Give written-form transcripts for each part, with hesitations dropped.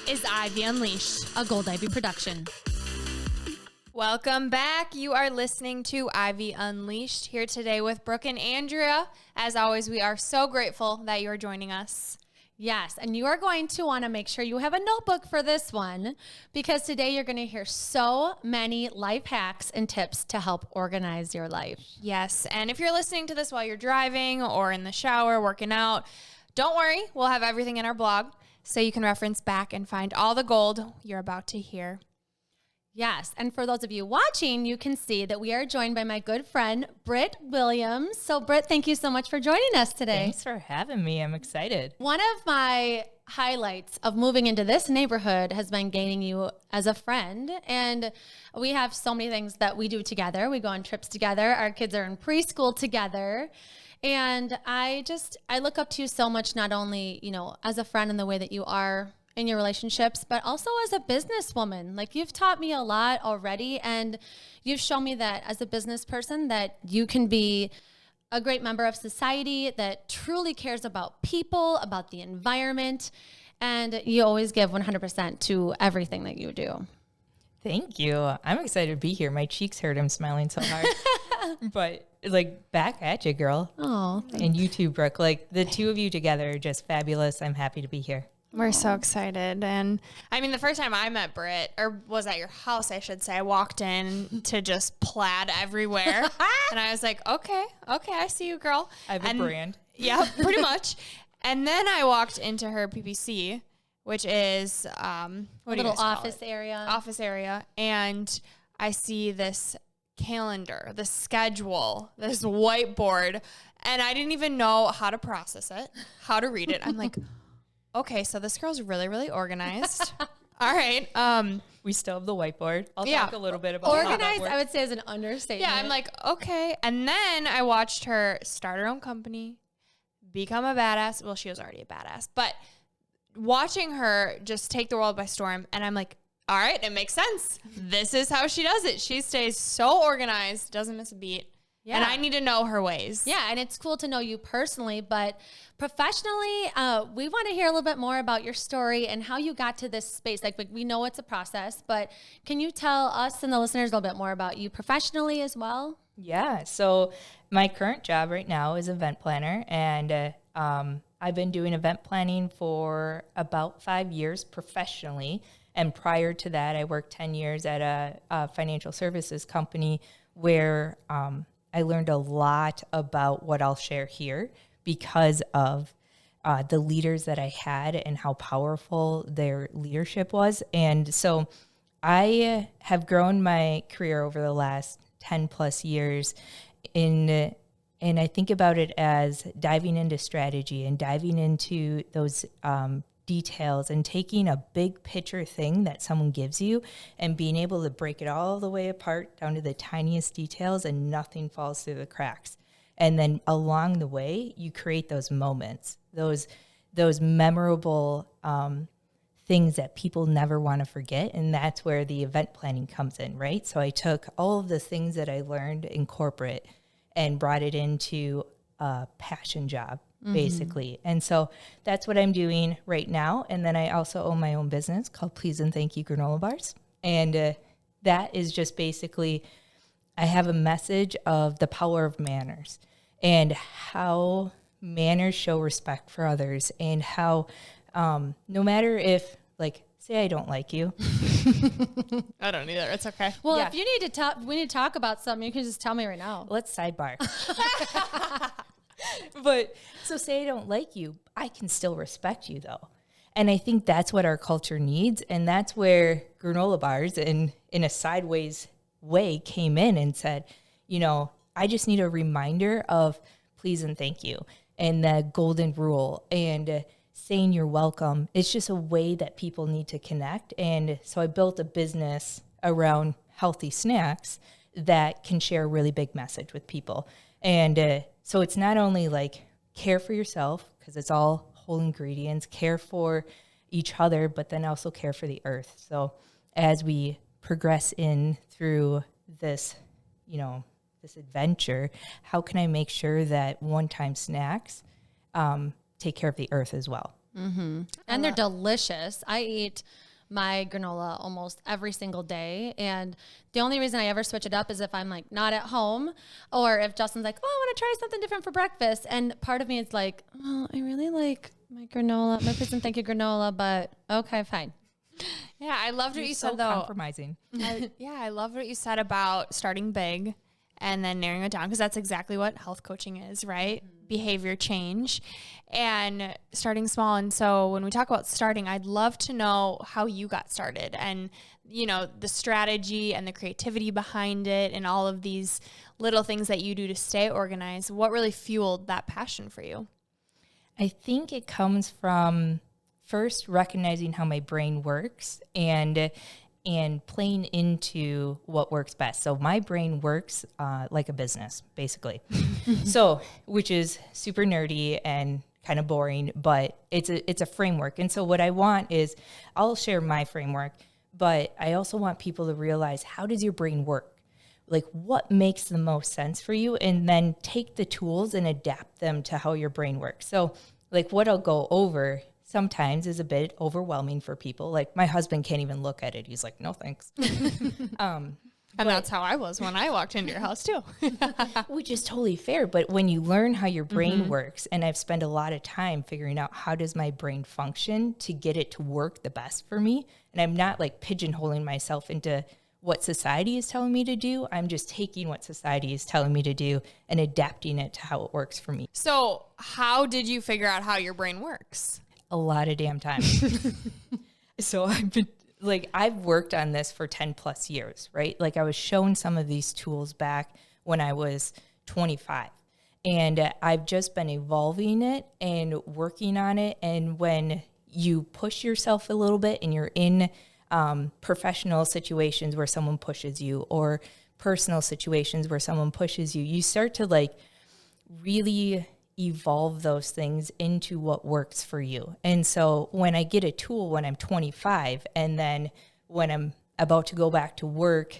is Ivy Unleashed, a Gold Ivy production. Welcome back. You are listening to Ivy Unleashed, here today with Brooke and Andrea. As always, we are so grateful that you are joining us. Yes, and you are going to want to make sure you have a notebook for this one, because today you're going to hear so many life hacks and tips to help organize your life. Yes, and if you're listening to this while you're driving or in the shower, working out, don't worry. We'll have everything in our blog, so you can reference back and find all the gold you're about to hear. Yes, and for those of you watching, you can see that we are joined by my good friend, Brit Williams. So, Brit, thank you so much for joining us today. Thanks for having me. I'm excited. One of my highlights of moving into this neighborhood has been gaining you as a friend. And we have so many things that we do together. We go on trips together. Our kids are in preschool together. And I look up to you so much, not only, as a friend in the way that you are in your relationships, but also as a businesswoman. Like, you've taught me a lot already, and you've shown me that as a business person that you can be a great member of society that truly cares about people, about the environment, and you always give 100% to everything that you do. Thank you. I'm excited to be here. My cheeks hurt. I'm smiling so hard. But back at you, girl. Oh, and you too, Brooke. The two of you together are just fabulous. I'm happy to be here. We're so excited. And I mean, the first time I met Brit, or was at your house, I should say, I walked in to just plaid everywhere. And I was like, okay, I see you, girl. I have a brand. Yeah, pretty much. And then I walked into her PPC, which is a little office area. Office area. And I see this calendar, the schedule, this whiteboard, and I didn't even know how to process it, how to read it. I'm like, okay, so this girl's really, really organized. All right. We still have the whiteboard. I'll talk a little bit about organized. I would say is an understatement. Yeah, I'm like, okay. And then I watched her start her own company, become a badass. Well, she was already a badass, but watching her just take the world by storm, and I'm like, all right, it makes sense. This is how she does it. She stays so organized, doesn't miss a beat. Yeah. And I need to know her ways. Yeah, and it's cool to know you personally, but professionally, we want to hear a little bit more about your story and how you got to this space. We know it's a process, but can you tell us and the listeners a little bit more about you professionally as well? Yeah, so my current job right now is event planner, and I've been doing event planning for about 5 years professionally. And prior to that, I worked 10 years at a financial services company where I learned a lot about what I'll share here because of the leaders that I had and how powerful their leadership was. And so I have grown my career over the last 10 plus years and I think about it as diving into strategy and diving into those details and taking a big picture thing that someone gives you and being able to break it all the way apart down to the tiniest details and nothing falls through the cracks. And then along the way, you create those moments, those memorable things that people never want to forget. And that's where the event planning comes in, right? So I took all of the things that I learned in corporate and brought it into a passion job, basically. And so that's what I'm doing right now. And then I also own my own business called Please and Thank You Granola Bars. And that is just basically, I have a message of the power of manners and how manners show respect for others and how no matter if, say I don't like you. I don't either. It's okay. Well, if you need to talk, we need to talk about something, you can just tell me right now. Let's sidebar. But so say I don't like you, I can still respect you though. And I think that's what our culture needs. And that's where granola bars in a sideways way came in and said, I just need a reminder of please and thank you and the golden rule and saying you're welcome. It's just a way that people need to connect. And so I built a business around healthy snacks that can share a really big message with people. And so it's not only care for yourself, because it's all whole ingredients, care for each other, but then also care for the earth. So as we progress in through this, this adventure, how can I make sure that one-time snacks take care of the earth as well? And they're delicious. I eat my granola almost every single day. And the only reason I ever switch it up is if I'm like not at home, or if Justin's like, oh, I want to try something different for breakfast. And part of me is like, oh, I really like my granola, my please and thank you granola, but okay, fine. Yeah, I loved what you so said though. compromising. I loved what you said about starting big and then narrowing it down, because that's exactly what health coaching is, right? Behavior change and starting small. And so when we talk about starting, I'd love to know how you got started and, you know, the strategy and the creativity behind it and all of these little things that you do to stay organized. What really fueled that passion for you? I think it comes from first recognizing how my brain works and playing into what works best. So my brain works like a business, basically. So, which is super nerdy and kind of boring, but it's a framework. And so what I want is, I'll share my framework, but I also want people to realize, how does your brain work? Like, what makes the most sense for you? And then take the tools and adapt them to how your brain works. So like what I'll go over sometimes is a bit overwhelming for people. Like my husband can't even look at it. He's like, no, thanks. And that's how I was when I walked into your house too. Which is totally fair. But when you learn how your brain works, and I've spent a lot of time figuring out how does my brain function to get it to work the best for me. And I'm not like pigeonholing myself into what society is telling me to do. I'm just taking what society is telling me to do and adapting it to how it works for me. So how did you figure out how your brain works? A lot of damn time. So I've worked on this for 10 plus years, right? Like I was shown some of these tools back when I was 25, and I've just been evolving it and working on it. And when you push yourself a little bit and you're in professional situations where someone pushes you, or personal situations where someone pushes you, you start to like really evolve those things into what works for you. And so when I get a tool when I'm 25, and then when I'm about to go back to work,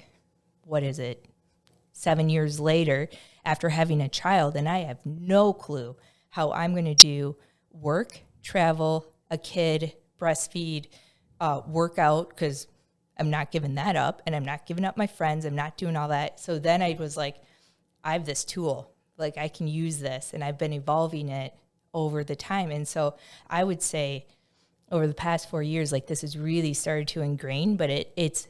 7 years later after having a child, and I have no clue how I'm going to do work, travel, a kid, breastfeed, work out, because I'm not giving that up, and I'm not giving up my friends. I'm not doing all that. So then I was like, I have this tool. Like I can use this, and I've been evolving it over the time. And so I would say over the past 4 years, like this has really started to ingrain, but it's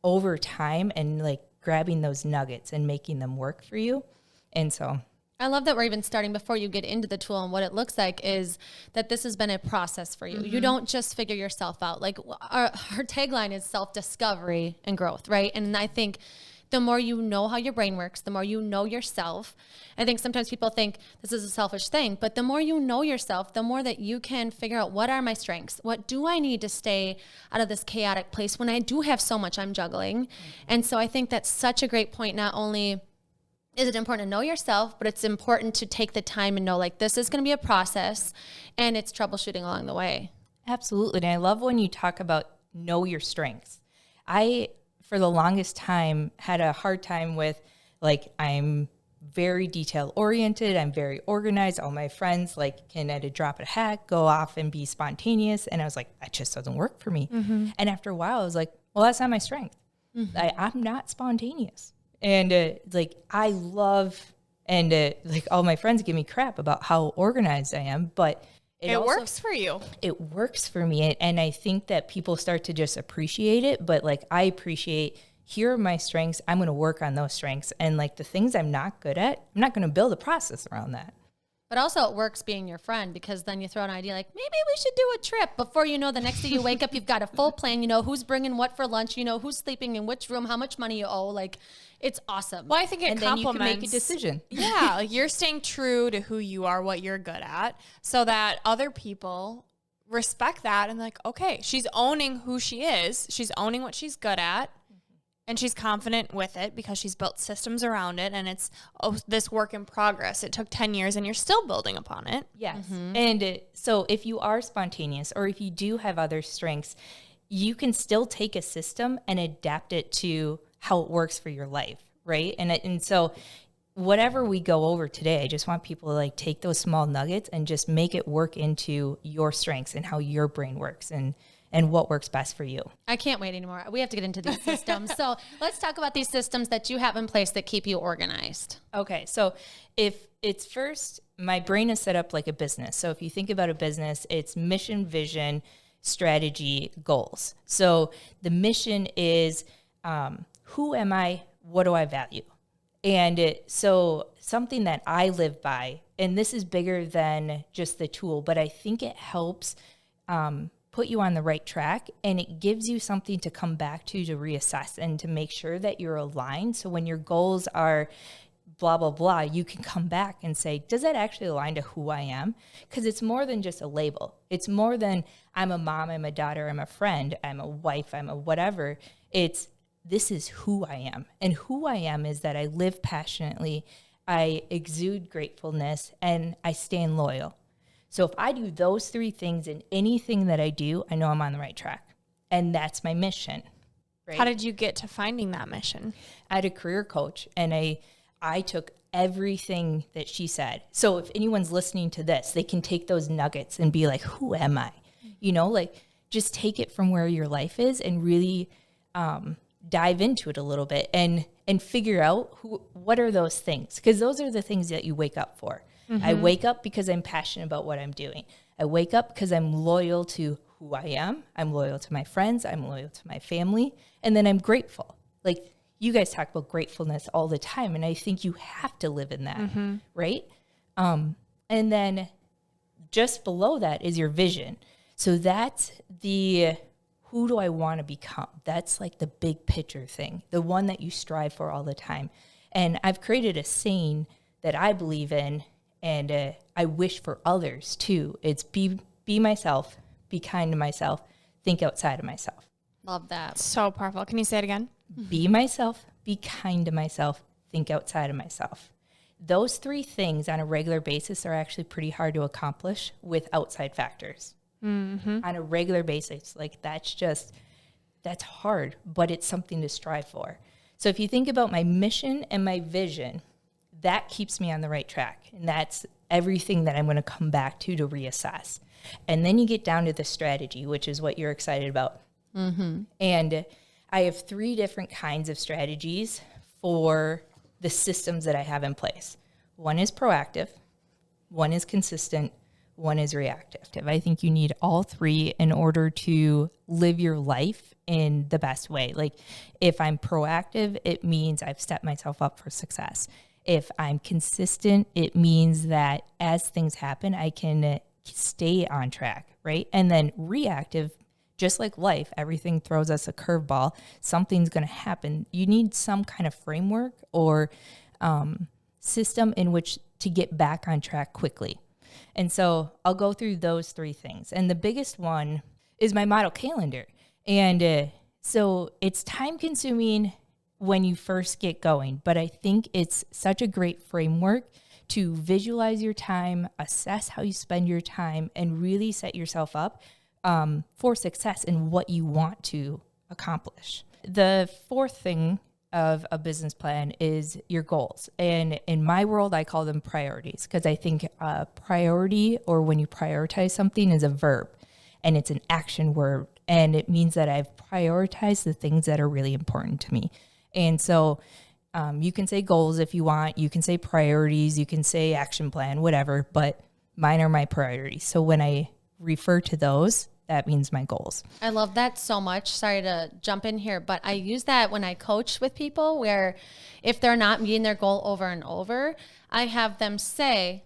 over time and like grabbing those nuggets and making them work for you. And so I love that we're even starting before you get into the tool, and what it looks like is that this has been a process for you. You don't just figure yourself out. Like our tagline is self-discovery and growth, right? And I think the more you know how your brain works, the more you know yourself. I think sometimes people think this is a selfish thing, but the more you know yourself, the more that you can figure out, what are my strengths? What do I need to stay out of this chaotic place when I do have so much I'm juggling? And so I think that's such a great point. Not only is it important to know yourself, but it's important to take the time and know, like, this is going to be a process, and it's troubleshooting along the way. Absolutely. And I love when you talk about know your strengths. I, for the longest time, had a hard time with, like, I'm very detail oriented. I'm very organized. All my friends like can at a drop of a hat go off and be spontaneous. And I was like, that just doesn't work for me. And after a while I was like, well, that's not my strength. I'm not spontaneous. And like, I love, and like all my friends give me crap about how organized I am, but it also works for you. It works for me. And I think that people start to just appreciate it. But like, I appreciate, here are my strengths. I'm going to work on those strengths. And like the things I'm not good at, I'm not going to build a process around that. But also it works being your friend, because then you throw an idea like, maybe we should do a trip. Before you know, the next day you wake up, you've got a full plan. You know who's bringing what for lunch. You know who's sleeping in which room, how much money you owe. Like, it's awesome. Well, I think it complements. Then you can make a decision. Yeah, like you're staying true to who you are, what you're good at, so that other people respect that and like, okay, she's owning who she is. She's owning what she's good at. And she's confident with it because she's built systems around it. And it's this work in progress. It took 10 years and you're still building upon it. Yes. And so if you are spontaneous, or if you do have other strengths, you can still take a system and adapt it to how it works for your life, right? And so whatever we go over today, I just want people to like take those small nuggets and just make it work into your strengths and how your brain works and what works best for you. I can't wait anymore. We have to get into these systems. So let's talk about these systems that you have in place that keep you organized. Okay. So if it's first, my brain is set up like a business. So if you think about a business, it's mission, vision, strategy, goals. So the mission is, who am I? What do I value? And so something that I live by, and this is bigger than just the tool, but I think it helps put you on the right track, and it gives you something to come back to reassess and to make sure that you're aligned. So when your goals are blah, blah, blah, you can come back and say, does that actually align to who I am? Because it's more than just a label. It's more than I'm a mom, I'm a daughter, I'm a friend, I'm a wife, I'm a whatever. This is who I am. And who I am is that I live passionately, I exude gratefulness, and I stand loyal. So if I do those three things in anything that I do, I know I'm on the right track. And that's my mission. Right? How did you get to finding that mission? I had a career coach, and I took everything that she said. So if anyone's listening to this, they can take those nuggets and be like, who am I? You know, like just take it from where your life is and really dive into it a little bit and figure out what are those things? Because those are the things that you wake up for. Mm-hmm. I wake up because I'm passionate about what I'm doing. I wake up because I'm loyal to who I am. I'm loyal to my friends. I'm loyal to my family. And then I'm grateful. Like you guys talk about gratefulness all the time. And I think you have to live in that, mm-hmm. right? And then just below that is your vision. So that's who do I want to become? That's like the big picture thing, the one that you strive for all the time. And I've created a saying that I believe in, and I wish for others too. It's be myself, be kind to myself, think outside of myself. Love that. So powerful. Can you say it again? Be myself, be kind to myself, think outside of myself. Those three things on a regular basis are actually pretty hard to accomplish with outside factors. Mm-hmm. On a regular basis. Like that's hard, but it's something to strive for. So if you think about my mission and my vision, that keeps me on the right track. And that's everything that I'm going to come back to reassess. And then you get down to the strategy, which is what you're excited about. Mm-hmm. And I have 3 different kinds of strategies for the systems that I have in place. One is proactive, one is consistent, one is reactive. I think you need all 3 in order to live your life in the best way. Like if I'm proactive, it means I've stepped myself up for success. If I'm consistent, it means that as things happen, I can stay on track, right? And then reactive, just like life, everything throws us a curveball. Something's going to happen. You need some kind of framework or system in which to get back on track quickly. And so I'll go through those 3 things. And the biggest one is my model calendar. And so it's time consuming when you first get going, but I think it's such a great framework to visualize your time, assess how you spend your time, and really set yourself up for success in what you want to accomplish. The 4th thing of a business plan is your goals. And in my world, I call them priorities because I think a priority, or when you prioritize something, is a verb and it's an action word. And it means that I've prioritized the things that are really important to me. And so you can say goals if you want, you can say priorities, you can say action plan, whatever, but mine are my priorities. So when I refer to those, that means my goals. I love that so much. Sorry to jump in here, but I use that when I coach with people where if they're not meeting their goal over and over, I have them say,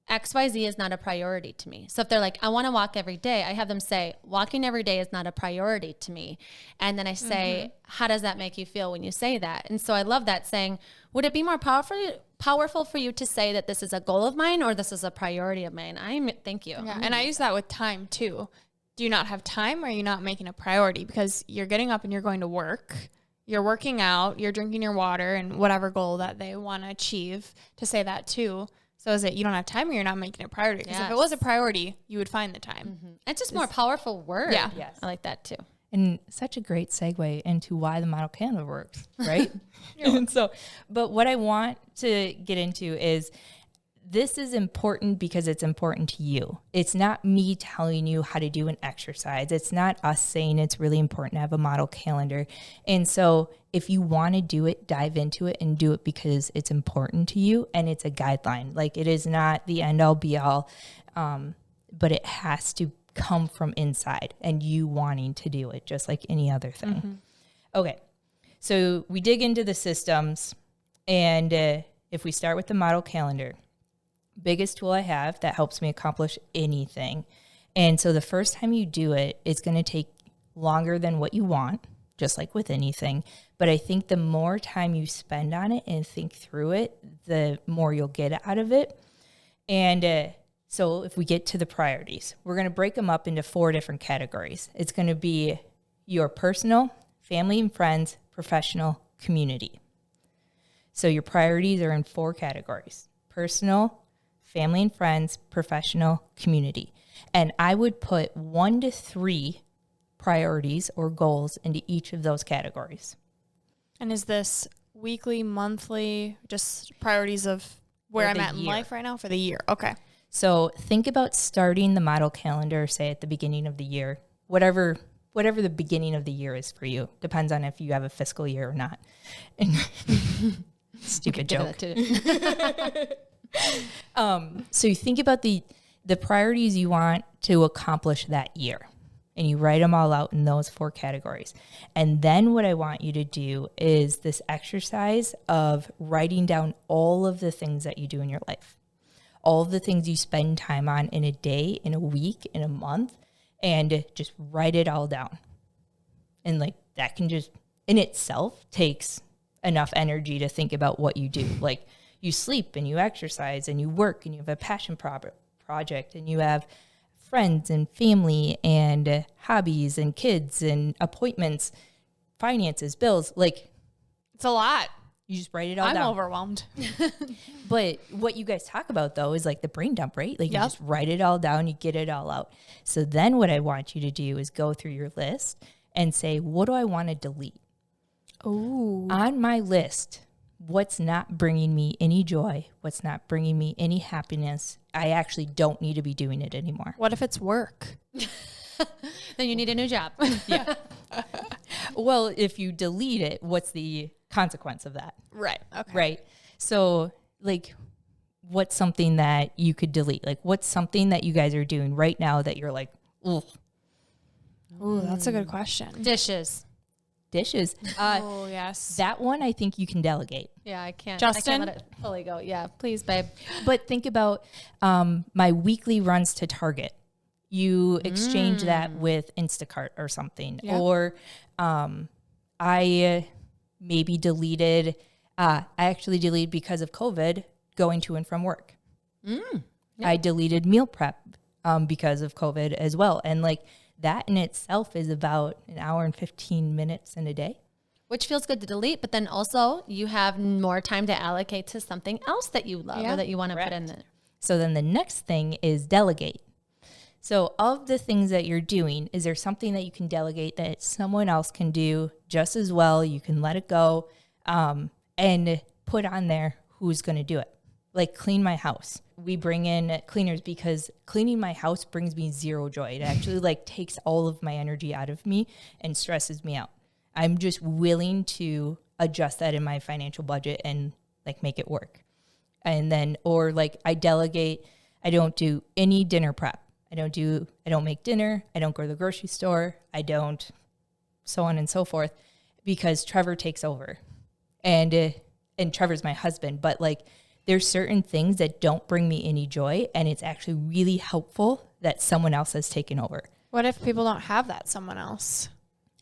XYZ is not a priority to me. So if they're like, I want to walk every day, I have them say, walking every day is not a priority to me. And then I say, how does that make you feel when you say that? And so I love that, saying, would it be more powerful for you to say that this is a goal of mine or this is a priority of mine? Thank you. Yeah, and I use that with time too. Do you not have time, or are you not making a priority? Because you're getting up and you're going to work, you're working out, you're drinking your water, and whatever goal that they want to achieve, to say that too. So is it you don't have time, or you're not making it a priority? Because if it was a priority, you would find the time. It's just more powerful word. Yeah. Yes. I like that too. And such a great segue into why the model calendar works, right? And so, but what I want to get into is this is important because it's important to you. It's not me telling you how to do an exercise. It's not us saying it's really important to have a model calendar. And so if you want to do it, dive into it and do it because it's important to you and it's a guideline. Like it is not the end all be all, but it has to come from inside and you wanting to do it just like any other thing. Mm-hmm. Okay. So we dig into the systems and if we start with the model calendar, biggest tool I have that helps me accomplish anything. And so the first time you do it, it's going to take longer than what you want, just like with anything. But I think the more time you spend on it and think through it, the more you'll get out of it. And so if we get to the priorities, we're going to break them up into 4 different categories. It's going to be your personal, family and friends, professional, community. So your priorities are in 4 categories: personal, family and friends, professional, community. And I would put 1 to 3 priorities or goals into each of those categories. And is this weekly, monthly, just priorities of where I'm at in life right now for the year? Okay. So think about starting the model calendar, say at the beginning of the year, whatever the beginning of the year is for you. Depends on if you have a fiscal year or not. Stupid joke. So you think about the priorities you want to accomplish that year, and you write them all out in those 4 categories. And then what I want you to do is this exercise of writing down all of the things that you do in your life, all of the things you spend time on in a day, in a week, in a month, and just write it all down. And like that can just in itself takes enough energy to think about what you do. Like you sleep and you exercise and you work and you have a passion project and you have friends and family and hobbies and kids and appointments, finances, bills. Like it's a lot. You just write it all down. I'm overwhelmed. But what you guys talk about though is like the brain dump, right? Like you just write it all down, you get it all out. So then what I want you to do is go through your list and say, what do I want to delete? Oh, on my list, what's not bringing me any joy, what's not bringing me any happiness, I actually don't need to be doing it anymore. What if it's work? Then you need a new job. Yeah. Well, if you delete it, what's the consequence of that? Right. Okay. Right. So like, what's something that you could delete? Like what's something that you guys are doing right now that you're like, ugh. Ooh, that's a good question. Dishes. Oh, yes. That one I think you can delegate. Yeah, I can't. Justin? I can't let it fully go. Yeah, please, babe. But think about my weekly runs to Target. You exchange that with Instacart or something. Yeah. Or I maybe deleted, I actually deleted because of COVID going to and from work. Yeah. I deleted meal prep because of COVID as well. And like that in itself is about an hour and 15 minutes in a day. Which feels good to delete, but then also you have more time to allocate to something else that you love or that you want to put in there. So then the next thing is delegate. So of the things that you're doing, is there something that you can delegate that someone else can do just as well? You can let it go and put on there who's going to do it. Like clean my house. We bring in cleaners because cleaning my house brings me zero joy. It actually like takes all of my energy out of me and stresses me out. I'm just willing to adjust that in my financial budget and like make it work. And then, or like I delegate, I don't do any dinner prep. I don't make dinner. I don't go to the grocery store. I don't, so on and so forth, because Trevor takes over and Trevor's my husband. But like, there's certain things that don't bring me any joy. And it's actually really helpful that someone else has taken over. What if people don't have that someone else?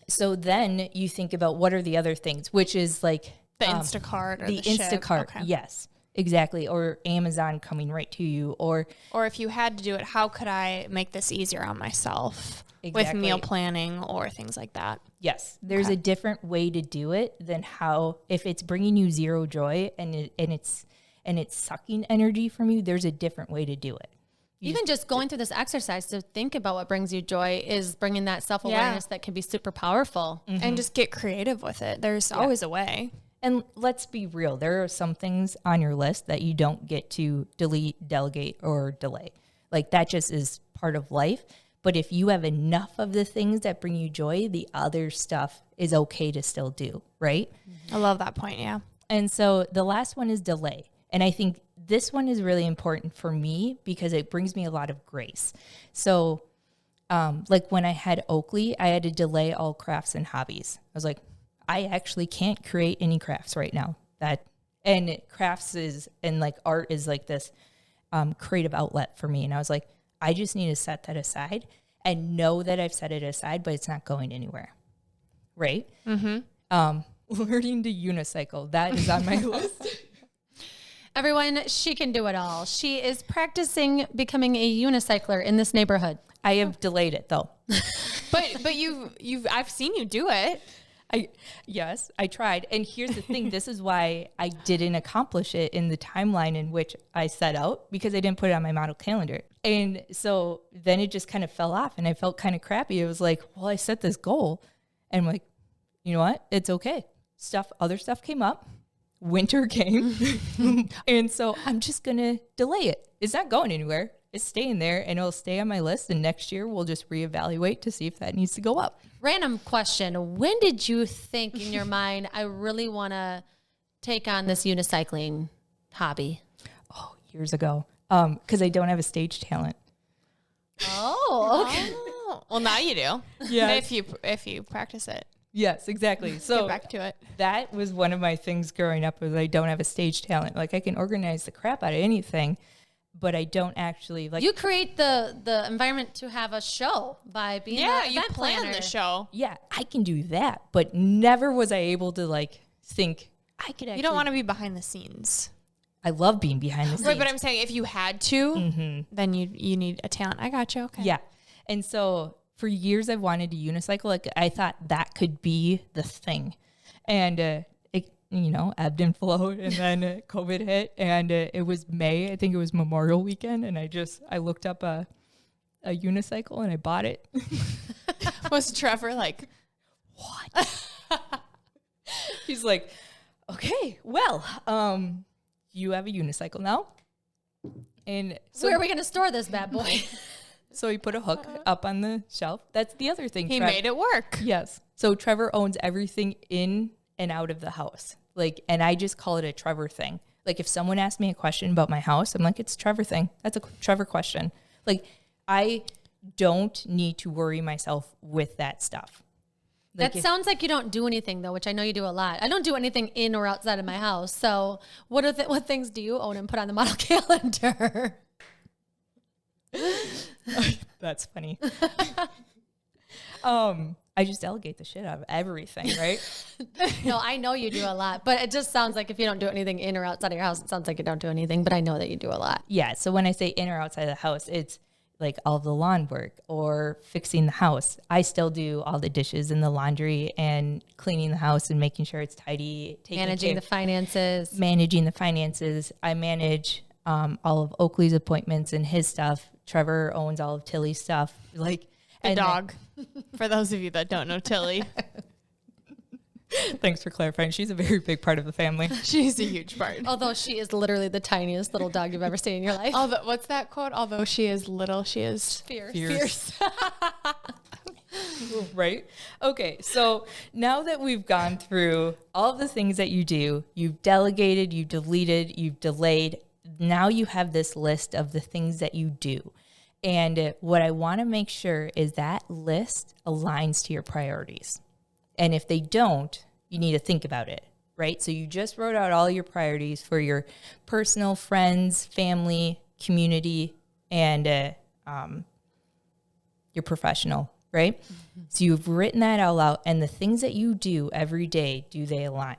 So then you think about what are the other things, which is like the Instacart or the Instacart. Okay. Yes, exactly. Or Amazon coming right to you. Or if you had to do it, how could I make this easier on myself with meal planning or things like that? Yes. There's a different way to do it than how, if it's bringing you zero joy and it's sucking energy from you, there's a different way to do it. Even just going through this exercise to think about what brings you joy is bringing that self-awareness that can be super powerful. And just get creative with it. There's always a way. And let's be real. There are some things on your list that you don't get to delete, delegate, or delay. Like that just is part of life. But if you have enough of the things that bring you joy, the other stuff is okay to still do, right? I love that point, yeah. And so the last one is delay. And I think this one is really important for me because it brings me a lot of grace. So like when I had Oakley, I had to delay all crafts and hobbies. I was like, I actually can't create any crafts right now. And crafts is, and like art is like this creative outlet for me. And I was like, I just need to set that aside and know that I've set it aside, but it's not going anywhere. Right? Mm-hmm. Learning to unicycle. That is on my list. Everyone, she can do it all. She is practicing becoming a unicycler in this neighborhood. I have delayed it though. But I've seen you do it. Yes, I tried. And here's the thing. This is why I didn't accomplish it in the timeline in which I set out, because I didn't put it on my model calendar. And so then it just kind of fell off and I felt kind of crappy. It was like, well, I set this goal and I'm like, you know what? It's okay. Other stuff came up. Winter came. And so I'm just going to delay it. It's not going anywhere. It's staying there and it'll stay on my list. And next year we'll just reevaluate to see if that needs to go up. Random question. When did you think in your mind, I really want to take on this unicycling hobby? Oh, years ago. Because I don't have a stage talent. Oh, okay. Oh. Well, now you do. Yeah. If you practice it. Yes, exactly. So Get back to it. that was one of my things growing up, was I don't have a stage talent. Like I can organize the crap out of anything, but I don't actually like. You create the environment to have a show by being Yeah, an you event plan planner. the show. Yeah, I can do that, but never was I able to like think I could actually. You don't want to be behind the scenes. I love being behind the scenes. Right, but I'm saying if you had to, then you need a talent. I got you. Okay. Yeah. And so for years I've wanted to unicycle. Like I thought that could be the thing. And it, ebbed and flowed. And then COVID hit and it was May. I think it was Memorial Weekend. And I looked up a unicycle and I bought it. Was Trevor like, What? He's like, okay, well, you have a unicycle now. And so Where are we going to store this bad boy? So he put a hook up on the shelf. That's the other thing. he made it work? Yes. So Trevor owns everything in and out of the house. Like, and I just call it a Trevor thing. Like if someone asked me a question about my house, I'm like, it's a Trevor thing. That's a Trevor question. Like I don't need to worry myself with that stuff. Like That sounds like you don't do anything though, which I know you do a lot. I don't do anything in or outside of my house. So what things do you own and put on the model calendar? That's funny. I just delegate the shit out of everything, right? No, I know you do a lot, but it just sounds like if you don't do anything in or outside of your house, it sounds like you don't do anything, but I know that you do a lot. Yeah. So when I say in or outside of the house, it's like all of the lawn work or fixing the house. I still do all the dishes and the laundry and cleaning the house and making sure it's tidy. Managing the finances. Managing the finances. I manage all of Oakley's appointments and his stuff. Trevor owns all of Tilly's stuff. Like The dog. For those of you that don't know Tilly. Thanks for clarifying. She's a very big part of the family. She's a huge part. Although she is literally the tiniest little dog you've ever seen in your life. What's that quote? Although she is little, she is Fierce. Right? Okay, so now that we've gone through all of the things that you do, you've delegated, you've deleted, you've delayed. Now you have this list of the things that you do. And what I want to make sure is that list aligns to your priorities. And if they don't, you need to think about it, right? So you just wrote out all your priorities for your personal, friends, family, community, and your professional, right? Mm-hmm. So you've written that all out, and the things that you do every day, do they align?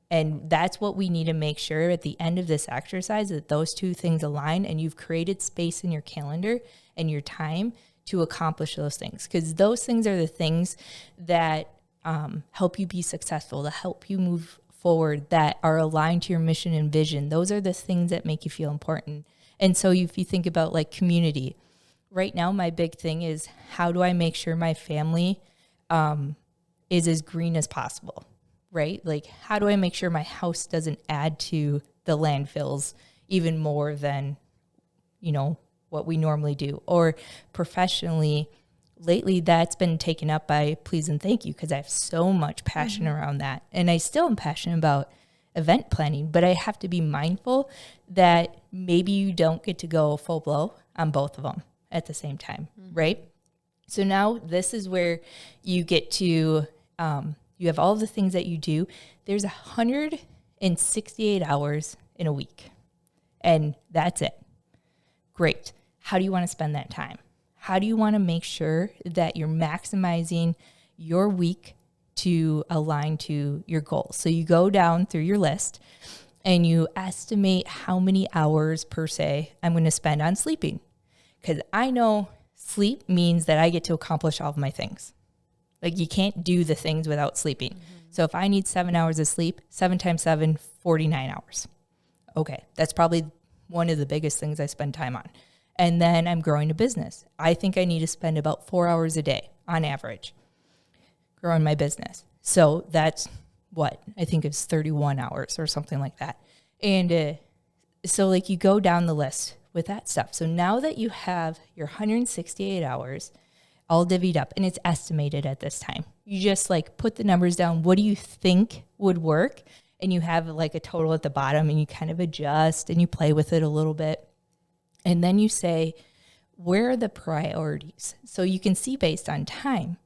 And that's what we need to make sure at the end of this exercise, that those two things align and you've created space in your calendar and your time to accomplish those things. Because those things are the things that help you be successful, to help you move forward, that are aligned to your mission and vision. Those are the things that make you feel important. And so if you think about like community, right now, my big thing is how do I make sure my family is as green as possible, right? Like, how do I make sure my house doesn't add to the landfills even more than, what we normally do? Or professionally, lately that's been taken up by please and thank you because I have so much passion around that. And I still am passionate about event planning, but I have to be mindful that maybe you don't get to go full blow on both of them at the same time, right? So now this is where you get to, you have all the things that you do. There's 168 hours in a week, and that's it. Great. How do you want to spend that time? How do you want to make sure that you're maximizing your week to align to your goals? So you go down through your list and you estimate how many hours per se I'm going to spend on sleeping. Because I know sleep means that I get to accomplish all of my things. Like you can't do the things without sleeping. So if I need 7 hours of sleep, 7 times 7, 49 hours. Okay, that's probably one of the biggest things I spend time on. And then I'm growing a business. I think I need to spend about 4 hours a day on average growing my business. So that's what I think is 31 hours or something like that. And so like you go down the list with that stuff. So now that you have your 168 hours all divvied up, and it's estimated at this time, you just like put the numbers down. What do you think would work? And you have like a total at the bottom and you kind of adjust and you play with it a little bit. And then you say, where are the priorities? So you can see based on time,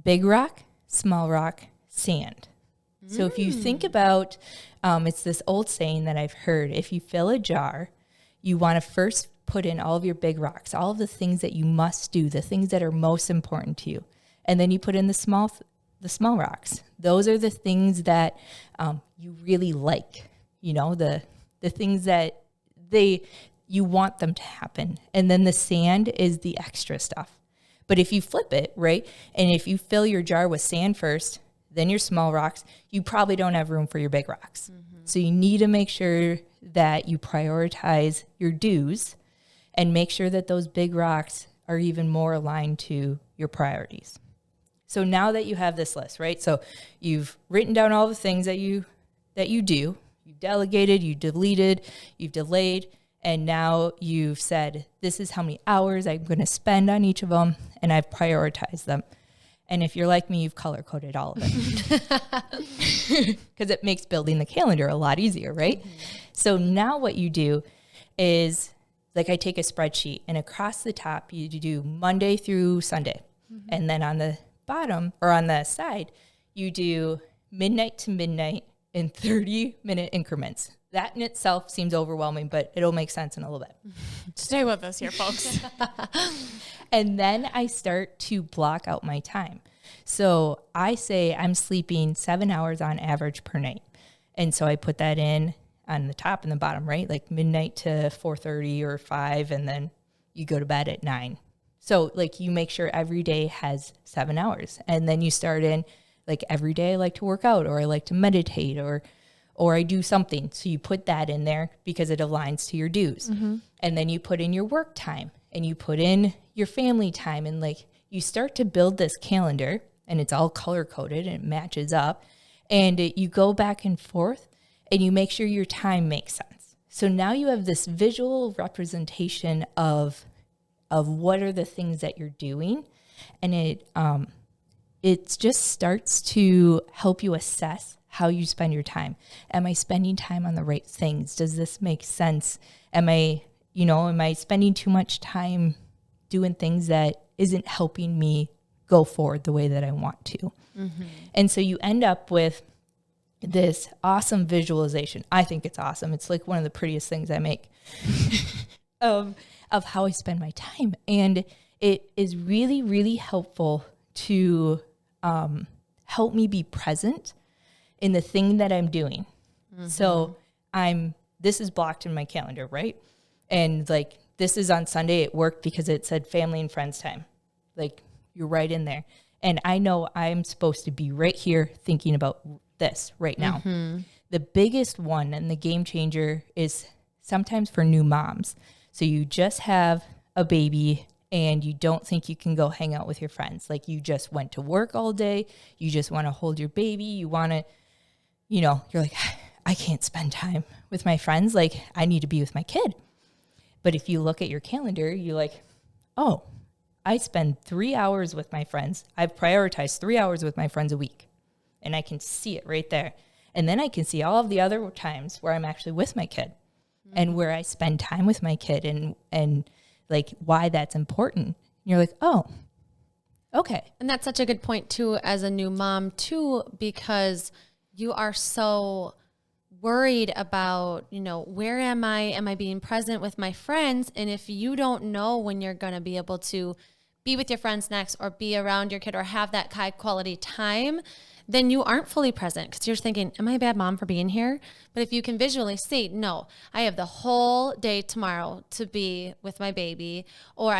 big rock, small rock, sand. So if you think about, it's this old saying that I've heard, if you fill a jar, you want to first put in all of your big rocks, all of the things that you must do, the things that are most important to you. And then you put in the small rocks. Those are the things that you really like, the things that you want them to happen. And then the sand is the extra stuff. But if you flip it, right, and if you fill your jar with sand first, then your small rocks, you probably don't have room for your big rocks. So you need to make sure that you prioritize your dues and make sure that those big rocks are even more aligned to your priorities. So now that you have this list, right? So you've written down all the things that you do, you've delegated, you deleted, you've delayed, and now you've said, this is how many hours I'm going to spend on each of them, and I've prioritized them. And if you're like me, you've color-coded all of it because it makes building the calendar a lot easier, right? So now what you do is, like I take a spreadsheet, and across the top, you do Monday through Sunday. And then on the bottom or on the side, you do midnight to midnight in 30-minute increments. That in itself seems overwhelming, but it'll make sense in a little bit. Stay with us here, folks. And then I start to block out my time. So I say I'm sleeping 7 hours on average per night. And so I put that in on the top and the bottom, right? Like midnight to 4:30 or 5, and then you go to bed at 9. So like you make sure every day has 7 hours. And then you start in like every day I like to work out, or I like to meditate, or I do something. So you put that in there because it aligns to your dues. And then you put in your work time, and you put in your family time, and like you start to build this calendar, and it's all color coded and it matches up, and you go back and forth and you make sure your time makes sense. So now you have this visual representation of what are the things that you're doing, and it just starts to help you assess how you spend your time. Am I spending time on the right things? Does this make sense? Am I spending too much time doing things that isn't helping me go forward the way that I want to? And so you end up with this awesome visualization. I think it's awesome. It's like one of the prettiest things I make of how I spend my time. And it is really, really helpful to help me be present in the thing that I'm doing. So this is blocked in my calendar, right? And like, this is on Sunday at work because it said family and friends time. Like, you're right in there. And I know I'm supposed to be right here thinking about this right now. The biggest one and the game changer is sometimes for new moms. So you just have a baby and you don't think you can go hang out with your friends. Like you just went to work all day. You just want to hold your baby. You want to, you're like, I can't spend time with my friends. Like I need to be with my kid. But if you look at your calendar, you're like, oh, I spend 3 hours with my friends. I've prioritized 3 hours with my friends a week. And I can see it right there. And then I can see all of the other times where I'm actually with my kid and where I spend time with my kid and like why that's important. And you're like, oh, okay. And that's such a good point too, as a new mom too, because you are so worried about, where am I? Am I being present with my friends? And if you don't know when you're going to be able to be with your friends next or be around your kid or have that high quality time, then you aren't fully present because you're thinking, am I a bad mom for being here? But if you can visually see, no, I have the whole day tomorrow to be with my baby, or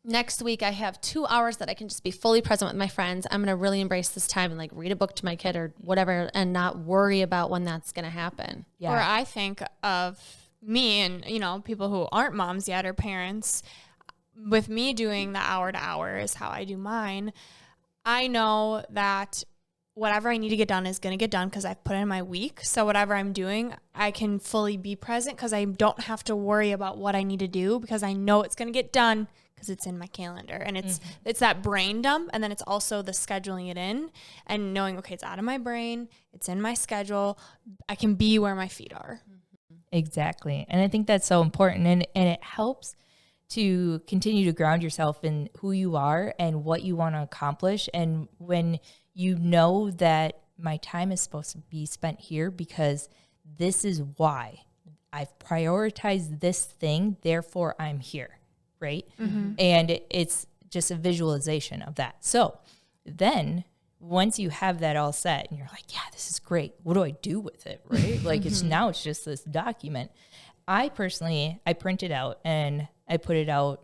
next week I have 2 hours that I can just be fully present with my friends. I'm going to really embrace this time and like read a book to my kid or whatever and not worry about when that's going to happen. Yeah. Or I think of me and, people who aren't moms yet or parents. With me doing the hour to hour is how I do mine. I know that whatever I need to get done is going to get done because I've put in my week. So whatever I'm doing, I can fully be present because I don't have to worry about what I need to do because I know it's going to get done because it's in my calendar. And it's that brain dump. And then it's also the scheduling it in and knowing, okay, it's out of my brain. It's in my schedule. I can be where my feet are. Exactly. And I think that's so important. And it helps to continue to ground yourself in who you are and what you want to accomplish. And when you know that my time is supposed to be spent here because this is why I've prioritized this thing, therefore I'm here, right? Mm-hmm. And it's just a visualization of that. So then once you have that all set and you're like, yeah, this is great. What do I do with it, right? Like it's just this document. I print it out and I put it out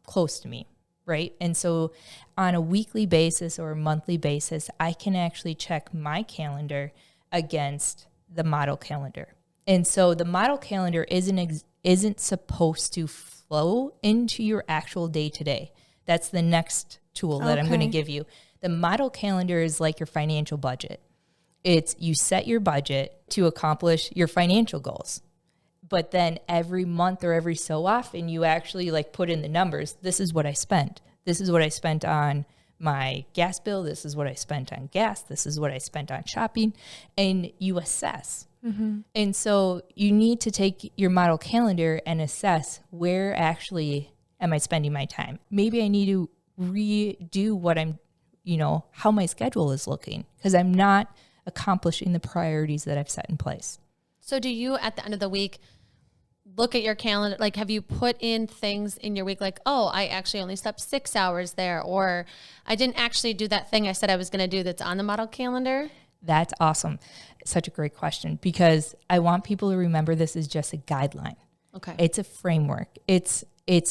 close to me, right? And so on a weekly basis or a monthly basis, I can actually check my calendar against the model calendar. And so the model calendar isn't supposed to flow into your actual day-to-day. That's the next tool that I'm going to give you. The model calendar is like your financial budget. It's you set your budget to accomplish your financial goals. But then every month or every so often, you actually like put in the numbers. This is what I spent. This is what I spent on my gas bill. This is what I spent on gas. This is what I spent on shopping. And you assess. Mm-hmm. And so you need to take your model calendar and assess where actually am I spending my time. Maybe I need to redo what I'm, how my schedule is looking because I'm not accomplishing the priorities that I've set in place. So do you, at the end of the week, look at your calendar? Like, have you put in things in your week like, oh, I actually only slept 6 hours there, or I didn't actually do that thing I said I was going to do that's on the model calendar? That's awesome. Such a great question because I want people to remember this is just a guideline. Okay. It's a framework. It's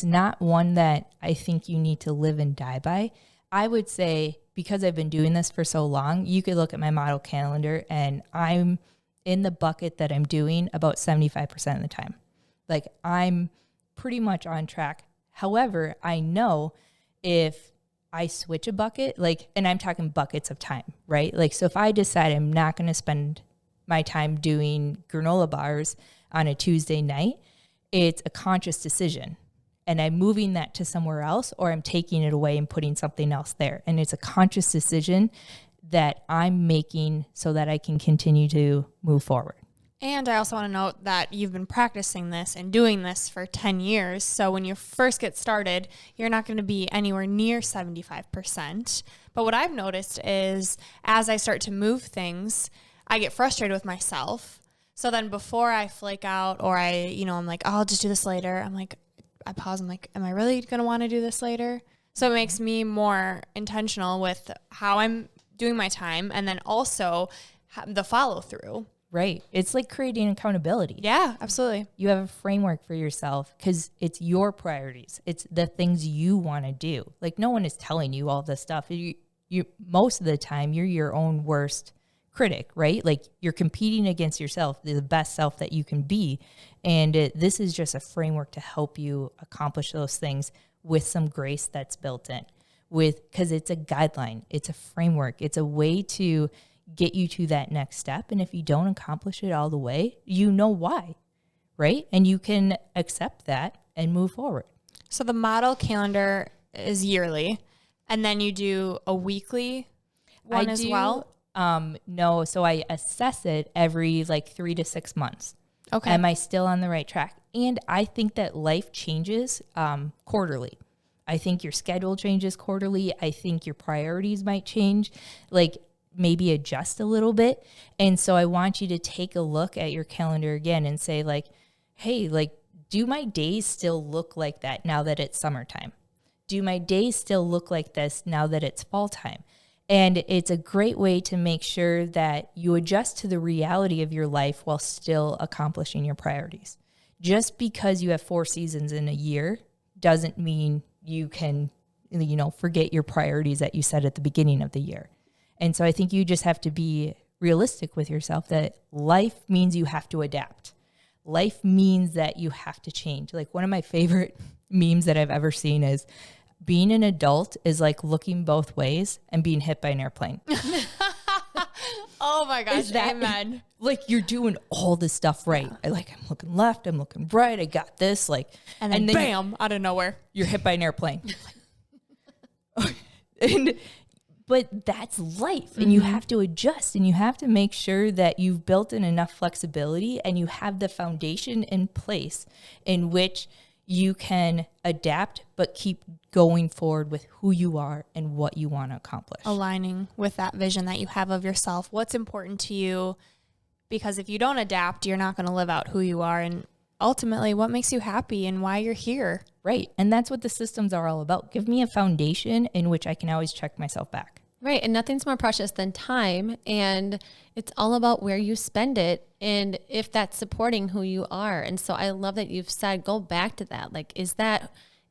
not one that I think you need to live and die by. I would say because I've been doing this for so long, you could look at my model calendar and I'm in the bucket that I'm doing about 75% of the time. Like I'm pretty much on track. However, I know if I switch a bucket, and I'm talking buckets of time, right? Like, so if I decide I'm not going to spend my time doing granola bars on a Tuesday night, it's a conscious decision. And I'm moving that to somewhere else, or I'm taking it away and putting something else there. And it's a conscious decision that I'm making so that I can continue to move forward. And I also want to note that you've been practicing this and doing this for 10 years. So when you first get started, you're not going to be anywhere near 75%. But what I've noticed is as I start to move things, I get frustrated with myself. So then before I flake out or I'm like, oh, I'll just do this later. I pause. I'm like, am I really going to want to do this later? So it makes me more intentional with how I'm doing my time and then also the follow through. Right. It's like creating accountability. Yeah, absolutely. You have a framework for yourself because it's your priorities. It's the things you want to do. Like no one is telling you all this stuff. You most of the time, you're your own worst critic, right? Like you're competing against yourself, the best self that you can be. And this is just a framework to help you accomplish those things with some grace that's built in, because it's a guideline, it's a framework, it's a way to get you to that next step. And if you don't accomplish it all the way, you know why, right? And you can accept that and move forward. So the model calendar is yearly, and then you do a weekly one as well? No, so I assess it every like 3 to 6 months. Okay. Am I still on the right track? And I think that life changes quarterly. I think your schedule changes quarterly. I think your priorities might change, like maybe adjust a little bit. And so I want you to take a look at your calendar again and say like, hey, like, do my days still look like that now that it's summertime? Do my days still look like this now that it's fall time? And it's a great way to make sure that you adjust to the reality of your life while still accomplishing your priorities. Just because you have 4 seasons in a year doesn't mean you can, forget your priorities that you set at the beginning of the year. And so I think you just have to be realistic with yourself that life means you have to adapt. Life means that you have to change. Like one of my favorite memes that I've ever seen is being an adult is like looking both ways and being hit by an airplane. Oh my gosh, amen. Like you're doing all this stuff right. I'm looking left, I'm looking right, I got this. Like, and then bam, out of nowhere. You're hit by an airplane. But that's life, and you have to adjust, and you have to make sure that you've built in enough flexibility and you have the foundation in place in which you can adapt but keep going forward with who you are and what you want to accomplish. Aligning with that vision that you have of yourself, what's important to you, because if you don't adapt, you're not going to live out who you are and ultimately what makes you happy and why you're here. Right. And that's what the systems are all about. Give me a foundation in which I can always check myself back. Right. And nothing's more precious than time. And it's all about where you spend it and if that's supporting who you are. And so I love that you've said, go back to that. Like,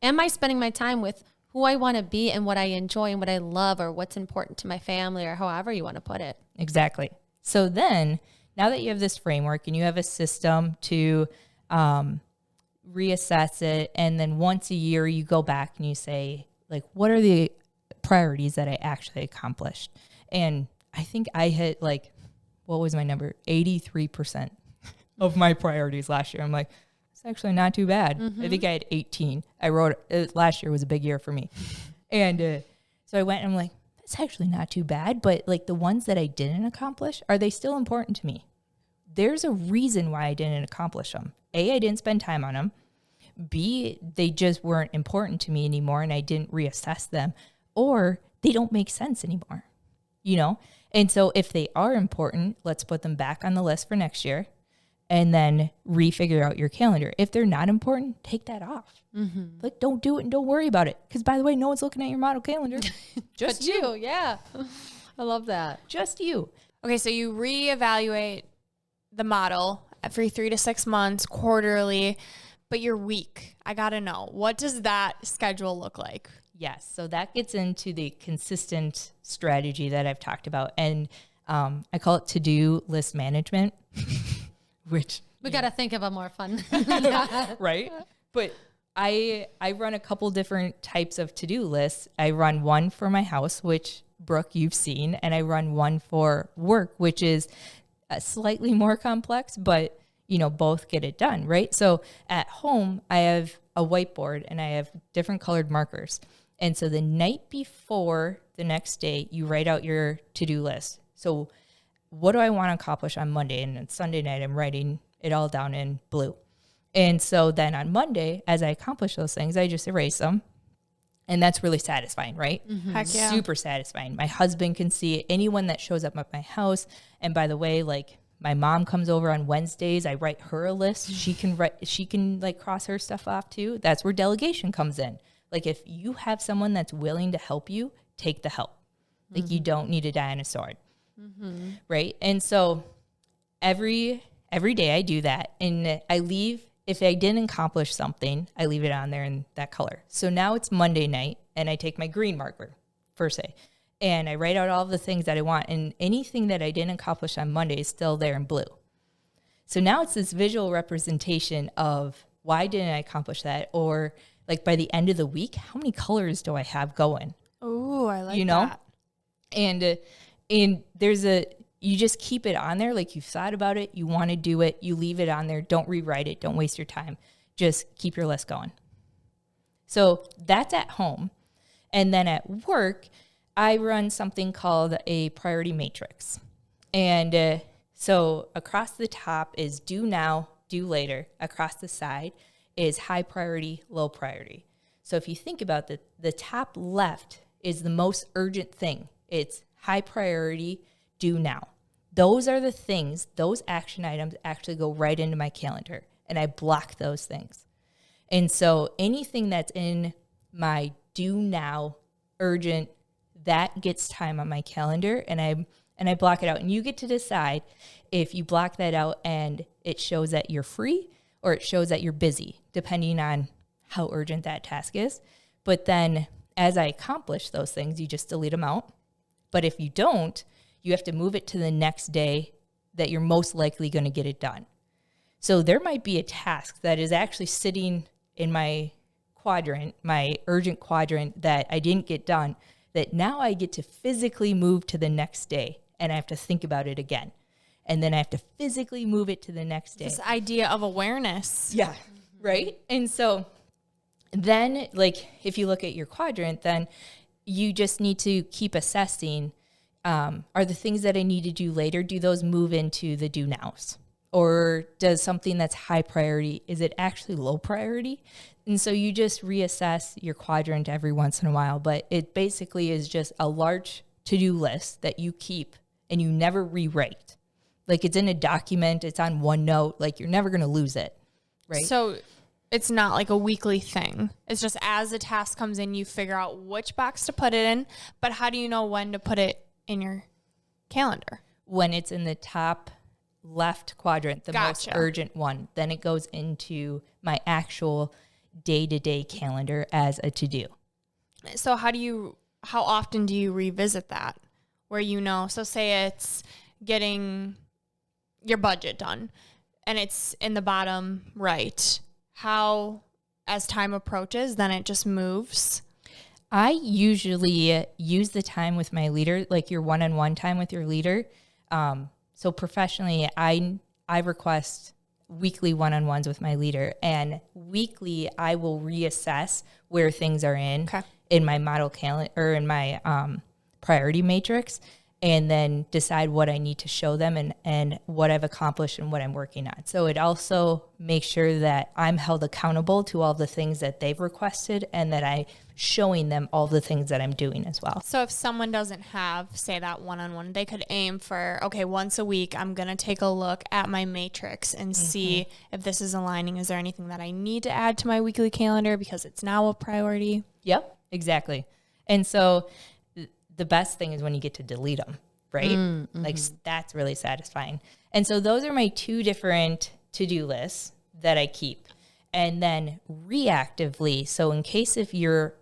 am I spending my time with who I want to be and what I enjoy and what I love or what's important to my family or however you want to put it? Exactly. So then now that you have this framework and you have a system to reassess it, and then once a year you go back and you say, like, what are the priorities that I actually accomplished? And I think I hit like, what was my number? 83% of my priorities last year. I'm like, it's actually not too bad. I think I had 18. I wrote last year was a big year for me. And so I went and I'm like, that's actually not too bad. But like the ones that I didn't accomplish, are they still important to me? There's a reason why I didn't accomplish them. A, I didn't spend time on them. B, they just weren't important to me anymore and I didn't reassess them. Or they don't make sense anymore, And so if they are important, let's put them back on the list for next year and then refigure out your calendar. If they're not important, take that off. Like, don't do it and don't worry about it. Because by the way, no one's looking at your model calendar. Just you. Yeah. I love that. Just you. Okay, so you reevaluate the model every 3 to 6 months, quarterly, but you're weak. I got to know, what does that schedule look like? Yes. So that gets into the consistent strategy that I've talked about. And I call it to-do list management, which we got to think of a more fun. Right. But I run a couple different types of to-do lists. I run one for my house, which Brooke, you've seen, and I run one for work, which is slightly more complex, but both get it done. Right. So at home, I have a whiteboard and I have different colored markers. And so the night before the next day, you write out your to-do list. So what do I want to accomplish on Monday? And then Sunday night, I'm writing it all down in blue. And so then on Monday, as I accomplish those things, I just erase them. And that's really satisfying, right? Heck yeah. Super satisfying. My husband can see it. Anyone that shows up at my house. And by the way, like my mom comes over on Wednesdays. I write her a list. She can like cross her stuff off too. That's where delegation comes in. Like if you have someone that's willing to help you, take the help. Like you don't need to die on a sword. Right. And so every day I do that, and I leave, if I didn't accomplish something, I leave it on there in that color. So now it's Monday night and I take my green marker per se and I write out all the things that I want, and anything that I didn't accomplish on Monday is still there in blue. So now it's this visual representation of why didn't I accomplish that? Or like by the end of the week, how many colors do I have going? Oh, I like that. And there's you just keep it on there. Like you've thought about it, you want to do it, you leave it on there. Don't rewrite it. Don't waste your time. Just keep your list going. So that's at home. And then at work, I run something called a priority matrix. And so across the top is do now, do later. Across the side is high priority, low priority. So if you think about the top left is the most urgent thing. It's high priority, do now. Those are the things, those action items actually go right into my calendar, and I block those things. And so anything that's in my do now, urgent, that gets time on my calendar, and I block it out. And you get to decide if you block that out and it shows that you're free or it shows that you're busy, depending on how urgent that task is. But then as I accomplish those things, you just delete them out. But if you don't, you have to move it to the next day that you're most likely going to get it done. So there might be a task that is actually sitting in my quadrant, my urgent quadrant, that I didn't get done, that now I get to physically move to the next day, and I have to think about it again. And then I have to physically move it to the next day. This idea of awareness. Yeah, right? And so then, like, if you look at your quadrant, then you just need to keep assessing, are the things that I need to do later, do those move into the do nows? Or does something that's high priority, is it actually low priority? And so you just reassess your quadrant every once in a while. But it basically is just a large to-do list that you keep and you never rewrite. Like it's in a document, it's on OneNote, like you're never going to lose it, right? So it's not like a weekly thing. It's just as the task comes in, you figure out which box to put it in. But how do you know when to put it in your calendar? When it's in the top left quadrant, the most urgent one, then it goes into my actual day-to-day calendar as a to-do. So how often do you revisit that? Where you know, so say it's getting your budget done and it's in the bottom right. How, as time approaches, then it just moves? I usually use the time with my leader, like your one-on-one time with your leader. So professionally, I request weekly one-on-ones with my leader, and weekly I will reassess where things are in my model calendar or in my priority matrix, and then decide what I need to show them and what I've accomplished and what I'm working on. So it also makes sure that I'm held accountable to all the things that they've requested and that I'm showing them all the things that I'm doing as well. So if someone doesn't have, say, that one-on-one, they could aim for, okay, once a week, I'm going to take a look at my matrix and see if this is aligning. Is there anything that I need to add to my weekly calendar because it's now a priority? Yep, exactly. And so the best thing is when you get to delete them, right? Like that's really satisfying. And so those are my two different to-do lists that I keep. And then reactively, so in case if you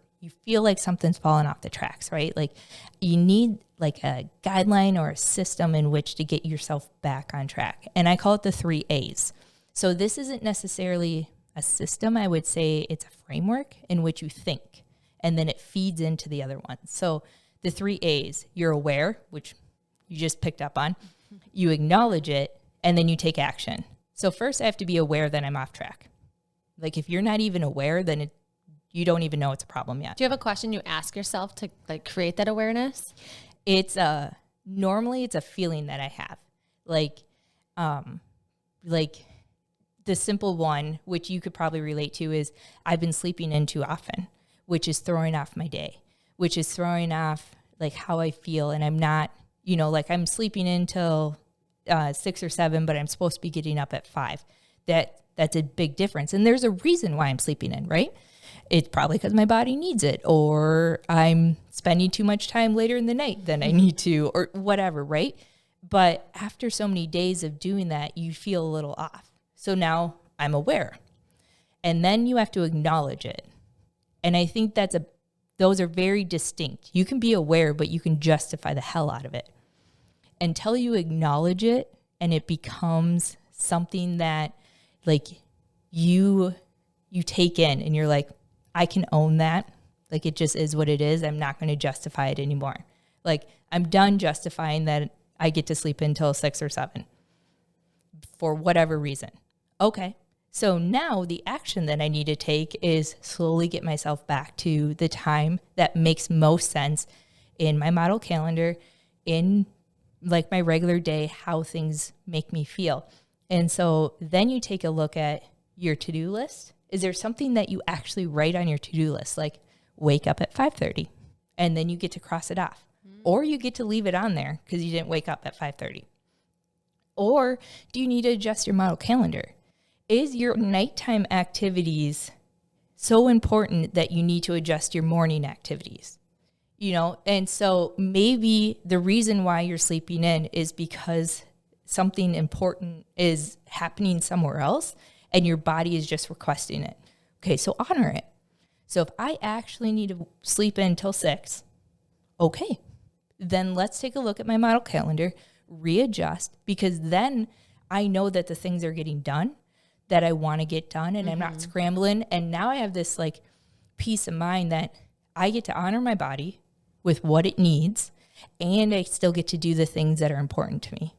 feel like something's fallen off the tracks, right? Like you need like a guideline or a system in which to get yourself back on track. And I call it the 3 A's. So this isn't necessarily a system. I would say it's a framework in which you think, and then it feeds into the other ones. So the 3 A's, you're aware, which you just picked up on, you acknowledge it, and then you take action. So first I have to be aware that I'm off track. Like if you're not even aware, then you don't even know it's a problem yet. Do you have a question you ask yourself to like create that awareness? It's normally it's a feeling that I have. Like the simple one, which you could probably relate to, is I've been sleeping in too often, which is throwing off my day, which is throwing off like how I feel. And I'm not, like I'm sleeping in till 6 or 7, but I'm supposed to be getting up at 5. That's a big difference. And there's a reason why I'm sleeping in, right? It's probably because my body needs it, or I'm spending too much time later in the night than I need to, or whatever, right? But after so many days of doing that, you feel a little off. So now I'm aware. And then you have to acknowledge it. And I think that's the those are very distinct. You can be aware, but you can justify the hell out of it. Until you acknowledge it and it becomes something that like you take in and you're like, I can own that. Like it just is what it is. I'm not going to justify it anymore. Like I'm done justifying that I get to sleep until 6 or 7 for whatever reason. Okay. So now the action that I need to take is slowly get myself back to the time that makes most sense in my model calendar, in like my regular day, how things make me feel. And so then you take a look at your to-do list. Is there something that you actually write on your to-do list? Like wake up at 5:30 and then you get to cross it off. Or you get to leave it on there because you didn't wake up at 5:30. Or do you need to adjust your model calendar? Is your nighttime activities so important that you need to adjust your morning activities? You know, and so maybe the reason why you're sleeping in is because something important is happening somewhere else and your body is just requesting it. Okay, so honor it. So if I actually need to sleep in till 6, okay, then let's take a look at my model calendar, readjust, because then I know that the things are getting done that I want to get done and I'm not scrambling. And now I have this like peace of mind that I get to honor my body with what it needs and I still get to do the things that are important to me.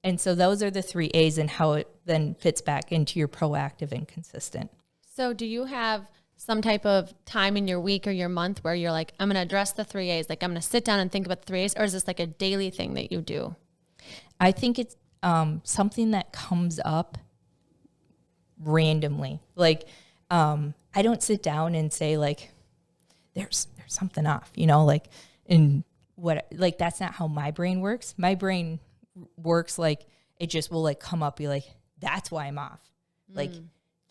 And so those are the 3 A's and how it then fits back into your proactive and consistent. So do you have some type of time in your week or your month where you're like, I'm going to address the 3 A's, like I'm going to sit down and think about the 3 A's, or is this like a daily thing that you do? I think it's something that comes up randomly. Like I don't sit down and say like, there's something off, you know, like in what, like that's not how my brain works. My brain works like it just will like come up, be like, that's why I'm off. Like,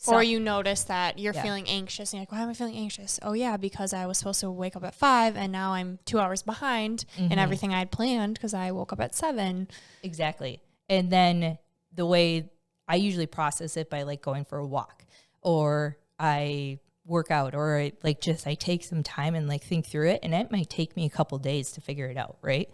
or you notice that you're feeling anxious and you're like, why am I feeling anxious? Oh yeah, because I was supposed to wake up at 5 and now I'm 2 hours behind in everything I had planned because I woke up at 7. Exactly. And then the way I usually process it by like going for a walk or I work out or I take some time and like think through it. And it might take me a couple days to figure it out. Right.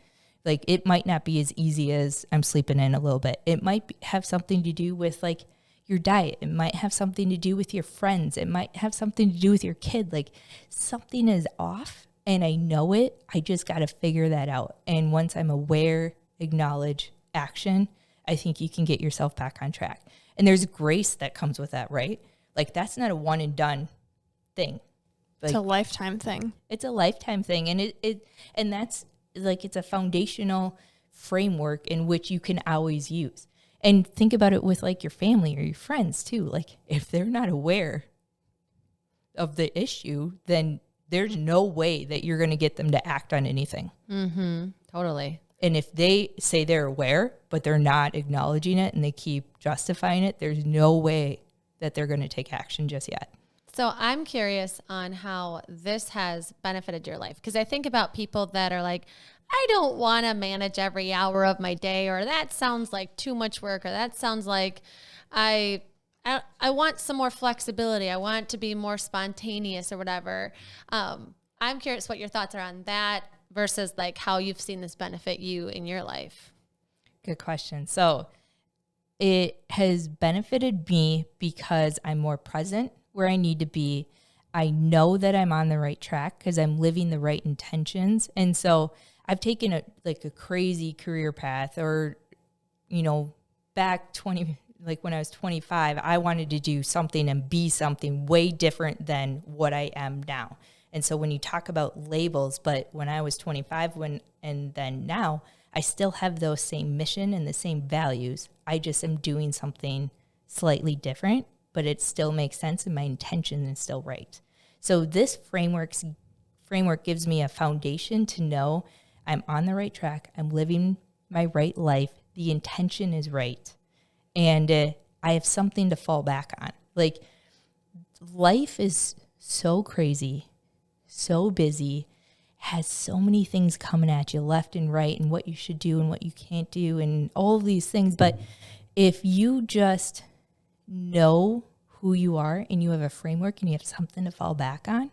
Like it might not be as easy as I'm sleeping in a little bit. It might have something to do with like your diet. It might have something to do with your friends. It might have something to do with your kid. Like something is off and I know it. I just got to figure that out. And once I'm aware, acknowledge, action, I think you can get yourself back on track. And there's grace that comes with that, right? Like that's not a one and done thing. Like, it's a lifetime thing. It's a lifetime thing. And and that's like, it's a foundational framework in which you can always use. And think about it with like your family or your friends too. Like if they're not aware of the issue, then there's no way that you're going to get them to act on anything. Totally. And if they say they're aware, but they're not acknowledging it and they keep justifying it, there's no way that they're going to take action just yet. So I'm curious on how this has benefited your life. Because I think about people that are like, I don't want to manage every hour of my day, or that sounds like too much work, or that sounds like I want some more flexibility. I want to be more spontaneous or whatever. I'm curious what your thoughts are on that versus like how you've seen this benefit you in your life. Good question. So it has benefited me because I'm more present where I need to be. I know that I'm on the right track because I'm living the right intentions. And so I've taken a crazy career path, or, you know, back when I was 25, I wanted to do something and be something way different than what I am now. And so when you talk about labels, but when I was 25, and then now, I still have those same mission and the same values. I just am doing something slightly different, but it still makes sense and my intention is still right. So this framework gives me a foundation to know I'm on the right track. I'm living my right life. The intention is right. And I have something to fall back on. Like, life is so crazy, so busy, has so many things coming at you left and right, and what you should do and what you can't do and all of these things. But if you just know who you are and you have a framework and you have something to fall back on,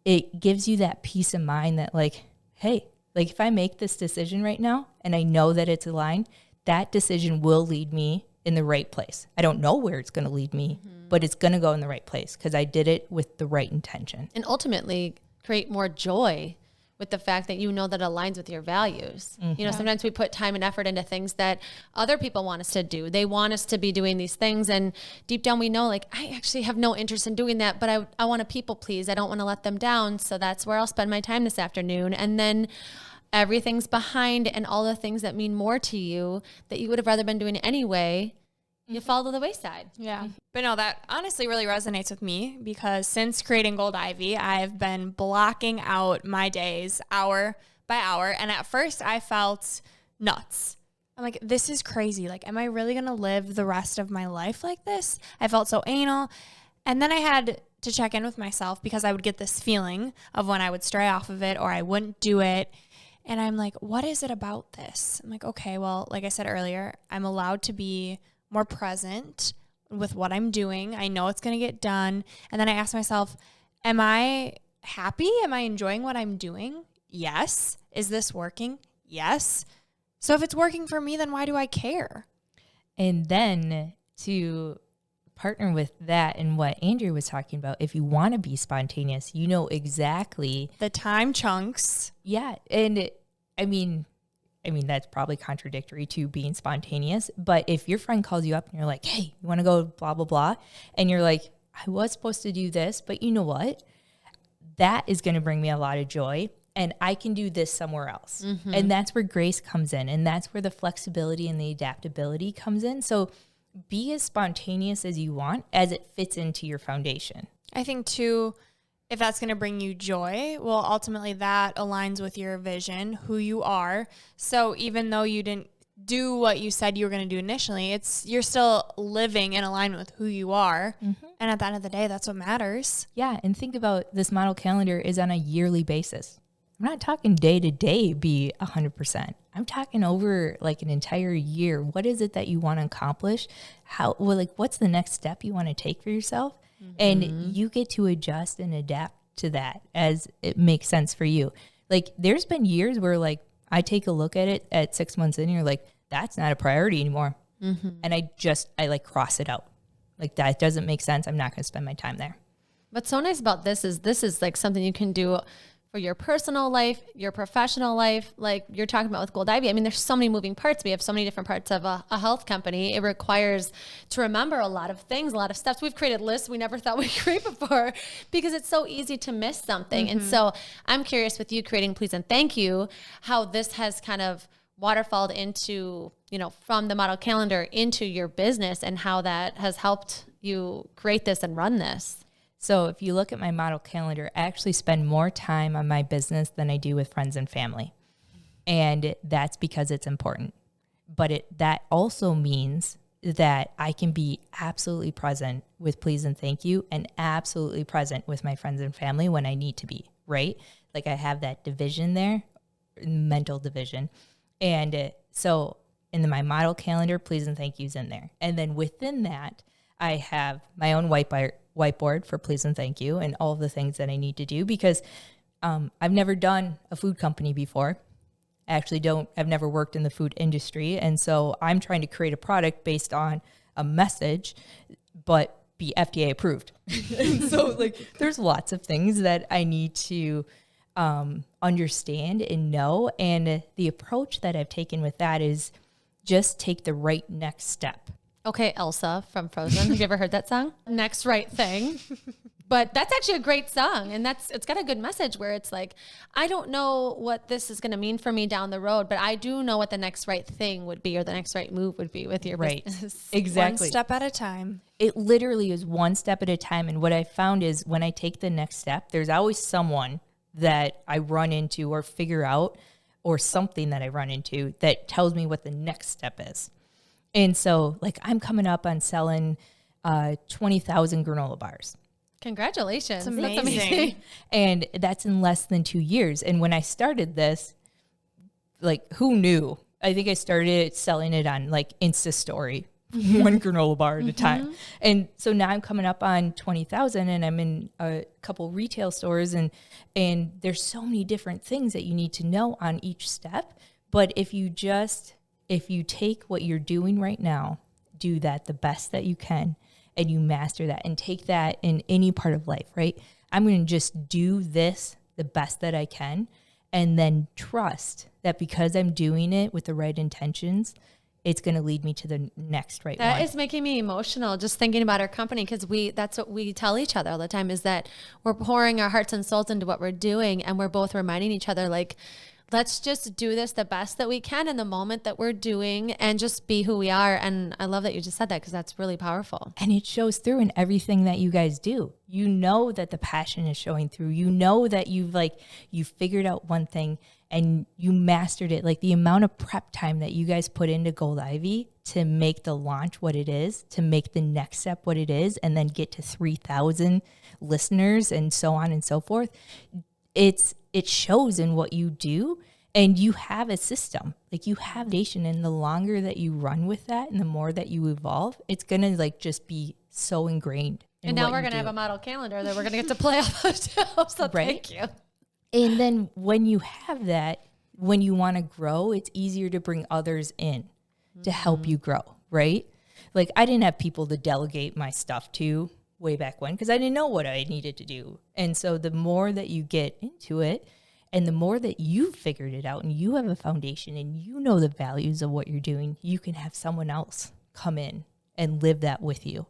it gives you that peace of mind that like, hey, like if I make this decision right now and I know that it's aligned, that decision will lead me in the right place. I don't know where it's going to lead me, but it's going to go in the right place because I did it with the right intention. And ultimately create more joy with the fact that you know that it aligns with your values. You know, sometimes we put time and effort into things that other people want us to do. They want us to be doing these things. And deep down we know, like, I actually have no interest in doing that, but I want to people please. I don't want to let them down. So that's where I'll spend my time this afternoon. And then everything's behind and all the things that mean more to you that you would have rather been doing anyway, you fall to the wayside. Yeah. But no, that honestly really resonates with me because since creating Gold Ivy, I've been blocking out my days hour by hour. And at first I felt nuts. I'm like, this is crazy. Like, am I really going to live the rest of my life like this? I felt so anal. And then I had to check in with myself because I would get this feeling of when I would stray off of it or I wouldn't do it. And I'm like, what is it about this? I'm like, okay, well, like I said earlier, I'm allowed to be more present with what I'm doing. I know it's going to get done. And then I ask myself, am I happy? Am I enjoying what I'm doing? Yes. Is this working? Yes. So if it's working for me, then why do I care? And then to partner with that and what Andrea was talking about, if you want to be spontaneous, you know exactly the time chunks. Yeah. And I mean, that's probably contradictory to being spontaneous. But if your friend calls you up and you're like, hey, you want to go blah, blah, blah. And you're like, I was supposed to do this, but you know what? That is going to bring me a lot of joy. And I can do this somewhere else. And that's where grace comes in. And that's where the flexibility and the adaptability comes in. So be as spontaneous as you want as it fits into your foundation. I think too, if that's going to bring you joy, well, ultimately that aligns with your vision, who you are. So even though you didn't do what you said you were going to do initially, you're still living in alignment with who you are. And at the end of the day, that's what matters. Yeah. And think about this model calendar is on a yearly basis. I'm not talking day to day be 100%. I'm talking over like an entire year. What is it that you want to accomplish? What's the next step you want to take for yourself? And you get to adjust and adapt to that as it makes sense for you. Like there's been years where like I take a look at it at 6 months in and you're like, that's not a priority anymore. And I like cross it out. Like that doesn't make sense. I'm not going to spend my time there. What's so nice about this is like something you can do for your personal life, your professional life, like you're talking about with Gold Ivy. I mean, there's so many moving parts. We have so many different parts of a health company. It requires to remember a lot of things, a lot of steps. We've created lists we never thought we'd create before because it's so easy to miss something. And so I'm curious with you creating Please and Thank You, how this has kind of waterfalled into, you know, from the model calendar into your business and how that has helped you create this and run this. So if you look at my model calendar, I actually spend more time on my business than I do with friends and family. And that's because it's important. But that also means that I can be absolutely present with Please and Thank You and absolutely present with my friends and family when I need to be, right? Like I have that division there, mental division. And so in my model calendar, Please and Thank You's in there. And then within that, I have my own whiteboard for Please and Thank You and all of the things that I need to do because I've never done a food company before. I've never worked in the food industry. And so I'm trying to create a product based on a message, but be FDA approved. And so like there's lots of things that I need to understand and know. And the approach that I've taken with that is just take the right next step. Okay, Elsa from Frozen. Have you ever heard that song? Next right thing. But that's actually a great song. And it's got a good message where it's like, I don't know what this is going to mean for me down the road, but I do know what the next right thing would be or the next right move would be with your business. Exactly. One step at a time. It literally is one step at a time. And what I found is when I take the next step, there's always someone that I run into or figure out or something that I run into that tells me what the next step is. And so, like, I'm coming up on selling 20,000 granola bars. Congratulations. That's amazing. And that's in less than 2 years. And when I started this, like, who knew? I think I started selling it on, like, Insta Story. one granola bar at a time. And so now I'm coming up on 20,000 and I'm in a couple retail stores and there's so many different things that you need to know on each step. But if you take what you're doing right now, do that the best that you can, and you master that and take that in any part of life, right? I'm going to just do this the best that I can, and then trust that because I'm doing it with the right intentions, it's going to lead me to the next right one. That is making me emotional just thinking about our company, because that's what we tell each other all the time, is that we're pouring our hearts and souls into what we're doing, and we're both reminding each other, like, let's just do this the best that we can in the moment that we're doing and just be who we are. And I love that you just said that, because that's really powerful. And it shows through in everything that you guys do. You know that the passion is showing through. You know that you figured out one thing and you mastered it. Like the amount of prep time that you guys put into Gold Ivy to make the launch what it is, to make the next step what it is, and then get to 3,000 listeners and so on and so forth. It shows in what you do, and you have a system. Like you have nation, and the longer that you run with that and the more that you evolve, it's going to like just be so ingrained. And now we're going to have a model calendar that we're going to get to play off of too. So right? Thank you. And then when you have that, when you want to grow, it's easier to bring others in to help you grow, right? Like I didn't have people to delegate my stuff to way back when, because I didn't know what I needed to do. And so the more that you get into it and the more that you've figured it out and you have a foundation and you know the values of what you're doing, you can have someone else come in and live that with you.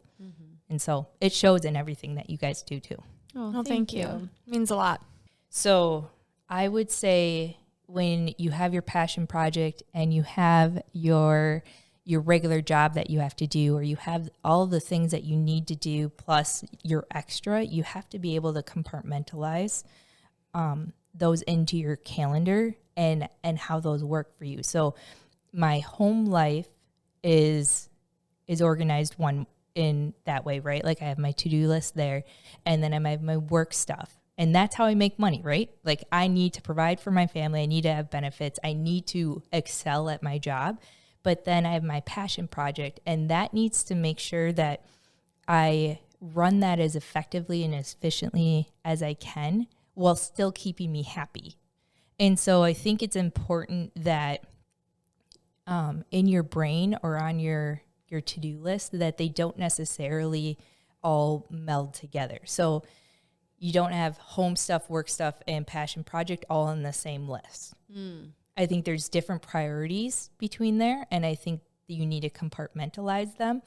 And so it shows in everything that you guys do too. Oh, thank you. Means a lot. So I would say when you have your passion project and you have your regular job that you have to do, or you have all the things that you need to do plus your extra, you have to be able to compartmentalize those into your calendar and how those work for you. So my home life is organized in that way, right? Like I have my to-do list there, and then I have my work stuff. And that's how I make money, right? Like I need to provide for my family. I need to have benefits. I need to excel at my job. But then I have my passion project, and that needs to make sure that I run that as effectively and as efficiently as I can while still keeping me happy. And so I think it's important that in your brain or on your to-do list that they don't necessarily all meld together. So you don't have home stuff, work stuff, and passion project all on the same list. I think there's different priorities between there, and I think that you need to compartmentalize them.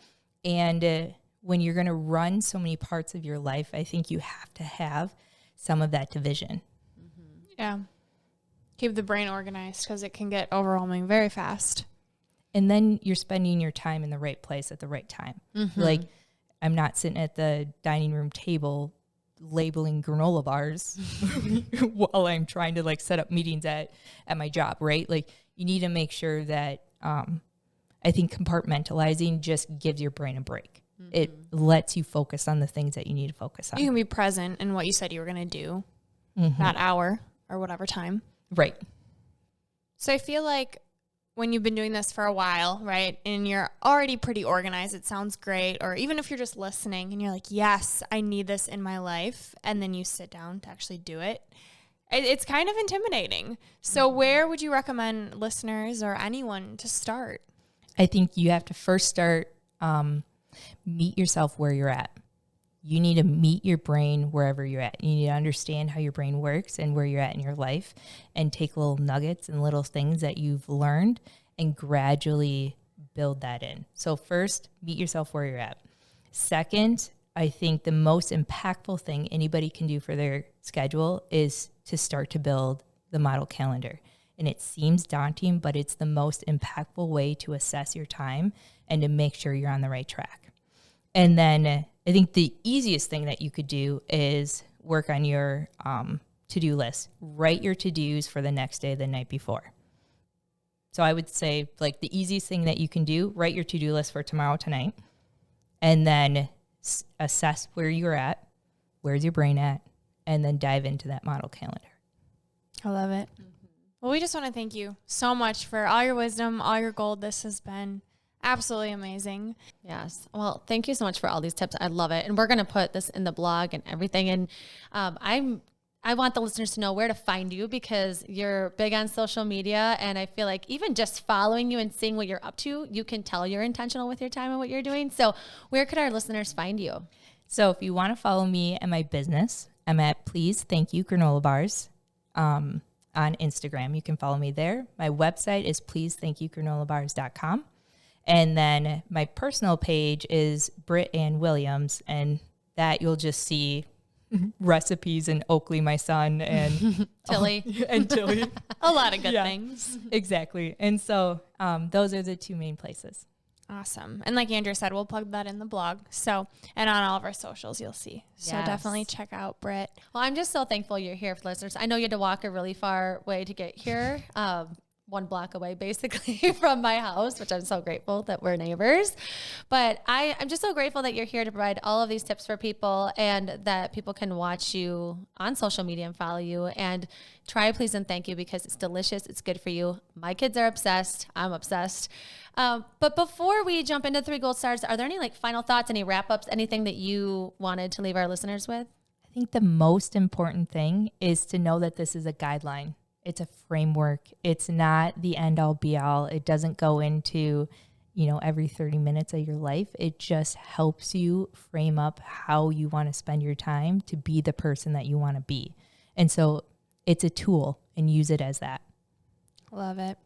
And when you're going to run so many parts of your life, I think you have to have some of that division. Yeah. Keep the brain organized, because it can get overwhelming very fast. And then you're spending your time in the right place at the right time. Like I'm not sitting at the dining room table labeling granola bars while I'm trying to like set up meetings at my job, right? Like you need to make sure that I think compartmentalizing just gives your brain a break. It lets you focus on the things that you need to focus on. You can be present in what you said you were going to do that hour or whatever time. Right. So I feel like when you've been doing this for a while, right, and you're already pretty organized, it sounds great. Or even if you're just listening and you're like, yes, I need this in my life, and then you sit down to actually do it, it's kind of intimidating. So where would you recommend listeners or anyone to start? I think you have to first start, meet yourself where you're at. You need to meet your brain wherever you're at. You need to understand how your brain works and where you're at in your life, and take little nuggets and little things that you've learned and gradually build that in. So first, meet yourself where you're at. Second, I think the most impactful thing anybody can do for their schedule is to start to build the model calendar. And it seems daunting, but it's the most impactful way to assess your time and to make sure you're on the right track. And then I think the easiest thing that you could do is work on your to-do list. Write your to-dos for the next day, the night before. So I would say like the easiest thing that you can do, write your to-do list for tomorrow, tonight, and then assess where you're at, where's your brain at, and then dive into that model calendar. I love it. Well, we just want to thank you so much for all your wisdom, all your gold. This has been Absolutely amazing. Yes. Well, thank you so much for all these tips. I love it. And we're going to put this in the blog and everything. And I want the listeners to know where to find you because you're big on social media. And I feel like even just following you and seeing what you're up to, you can tell you're intentional with your time and what you're doing. So where could our listeners find you? So if you want to follow me and my business, I'm at Please Thank You Granola Bars on Instagram. You can follow me there. My website is pleasethankyouGranolaBars.com. And then my personal page is Brit Williams, and that you'll just see recipes in Oakley, my son, and Tilly. and Tilly. A lot of good things. Exactly. And so those are the two main places. Awesome. And like Andrea said, we'll plug that in the blog. So, and on all of our socials, you'll see. So Yes. definitely check out Brit. Well, I'm just so thankful you're here, listeners. I know you had to walk a really far way to get here, 1 block away, basically, from my house, which I'm so grateful that we're neighbors. But I'm just so grateful that you're here to provide all of these tips for people and that people can watch you on social media and follow you and try Please and Thank You because it's delicious. It's good for you. My kids are obsessed. I'm obsessed. But before we jump into 3 gold stars, are there any like final thoughts, any wrap-ups, anything that you wanted to leave our listeners with? I think the most important thing is to know that this is a guideline. It's a framework. It's not the end all be all. It doesn't go into, every 30 minutes of your life. It just helps you frame up how you want to spend your time to be the person that you want to be. And so it's a tool and use it as that. Love it.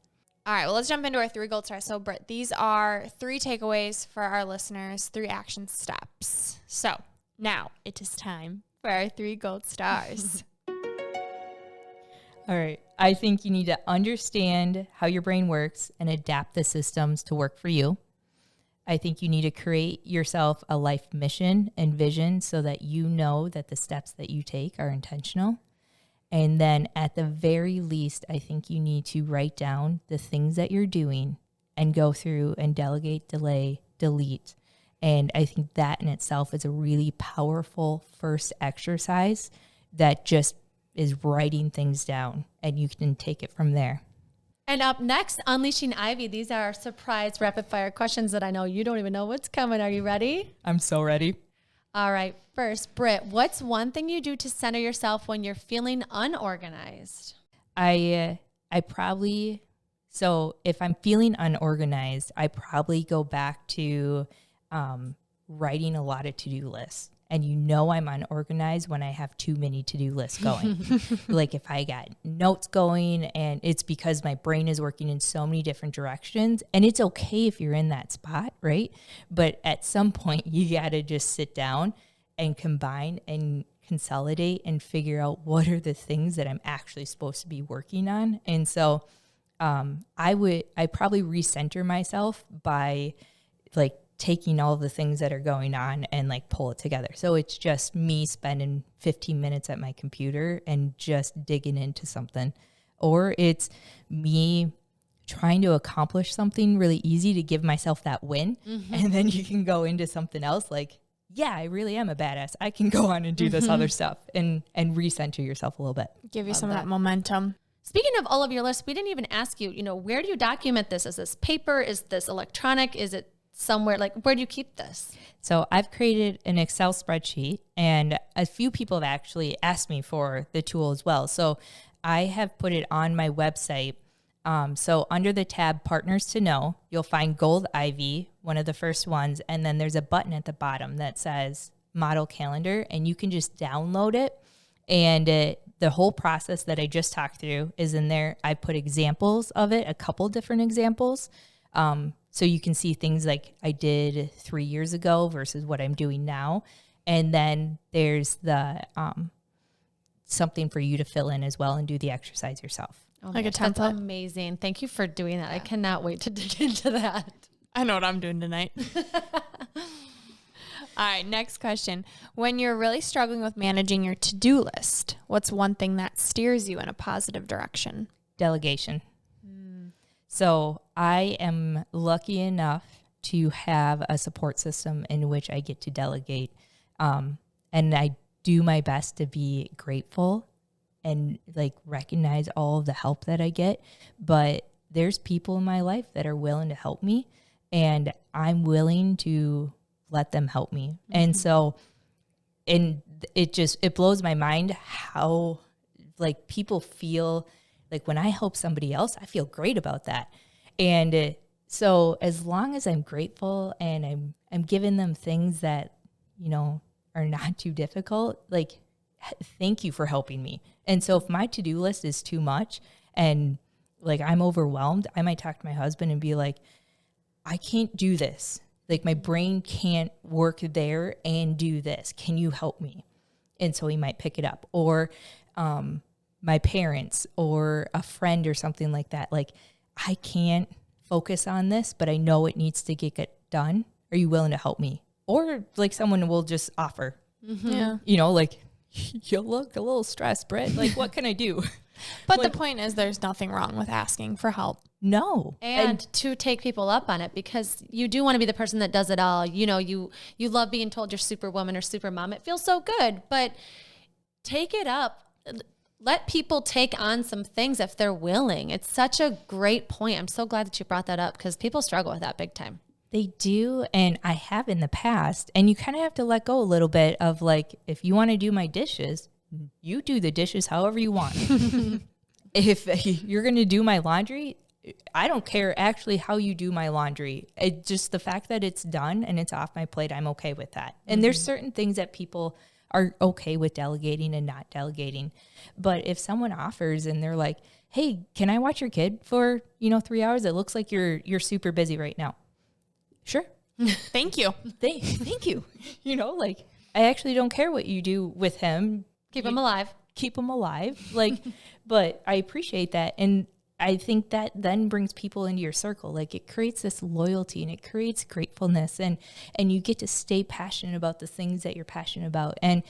All right, well, let's jump into our 3 gold stars. So, Britt, these are 3 takeaways for our listeners, 3 action steps. So, now it is time for our 3 gold stars. All right. I think you need to understand how your brain works and adapt the systems to work for you. I think you need to create yourself a life mission and vision so that you know that the steps that you take are intentional. And then at the very least, I think you need to write down the things that you're doing and go through and delegate, delay, delete. And I think that in itself is a really powerful first exercise that just is writing things down, and you can take it from there. And up next, Unleashing Ivy. These are our surprise rapid fire questions that I know you don't even know what's coming. Are you ready? I'm so ready. All right. First, Britt, what's one thing you do to center yourself when you're feeling unorganized? So if I'm feeling unorganized, I probably go back to writing a lot of to-do lists. And I'm unorganized when I have too many to-do lists going. Like if I got notes going, and it's because my brain is working in so many different directions, and it's okay if you're in that spot, right? But at some point you got to just sit down and combine and consolidate and figure out what are the things that I'm actually supposed to be working on. And so I probably recenter myself by like taking all the things that are going on and like pull it together. So it's just me spending 15 minutes at my computer and just digging into something. Or it's me trying to accomplish something really easy to give myself that win. Mm-hmm. And then you can go into something else like, yeah, I really am a badass. I can go on and do this other stuff and recenter yourself a little bit. Give you some of that momentum. Speaking of all of your lists, we didn't even ask you, where do you document this? Is this paper? Is this electronic? Is it somewhere? Like, where do you keep this? So I've created an Excel spreadsheet, and a few people have actually asked me for the tool as well. So I have put it on my website. So under the tab Partners to Know, you'll find Gold Ivy, one of the first ones. And then there's a button at the bottom that says Model Calendar, and you can just download it. And the whole process that I just talked through is in there. I put examples of it, a couple different examples. So you can see things like I did 3 years ago versus what I'm doing now. And then there's the something for you to fill in as well and do the exercise yourself. Oh, like a template. That's amazing. Thank you for doing that. Yeah. I cannot wait to dig into that. I know what I'm doing tonight. All right, next question. When you're really struggling with managing your to-do list, what's one thing that steers you in a positive direction? Delegation. So I am lucky enough to have a support system in which I get to delegate. And I do my best to be grateful and like recognize all of the help that I get. But there's people in my life that are willing to help me. and I'm willing to let them help me. And so, and it blows my mind how like people feel like when I help somebody else, I feel great about that. And so as long as I'm grateful and I'm giving them things that, you know, are not too difficult, like, thank you for helping me. And so if my to-do list is too much and like I'm overwhelmed, I might talk to my husband and be like, I can't do this. Like my brain can't work there and do this. Can you help me? And so he might pick it up. Or my parents or a friend or something like that. Like, I can't focus on this, but I know it needs to get done. Are you willing to help me? Or like someone will just offer, Yeah. you know, like, you look a little stressed, Brit. Like, what can I do? But Like, the point is there's nothing wrong with asking for help. no. And to take people up on it, because you do want to be the person that does it all. You know, you love being told you're superwoman or supermom. It feels so good, but take it up. Let people take on some things if they're willing. It's such a great point. I'm so glad that you brought that up because people struggle with that big time. They do, and I have in the past. And you kind of have to let go a little bit of like, if you want to do my dishes, you do the dishes however you want. If you're going to do my laundry, I don't care actually how you do my laundry. It just the fact that it's done and it's off my plate, I'm okay with that. And there's certain things that people are okay with delegating and not delegating. But if someone offers and they're like, hey, can I watch your kid for, 3 hours? It looks like you're super busy right now. Sure. Thank you. Thank you. Like, I actually don't care what you do with him. Keep them alive. Keep him alive. Like, but I appreciate that. And I think that then brings people into your circle. Like, it creates this loyalty and it creates gratefulness, and you get to stay passionate about the things that you're passionate about. And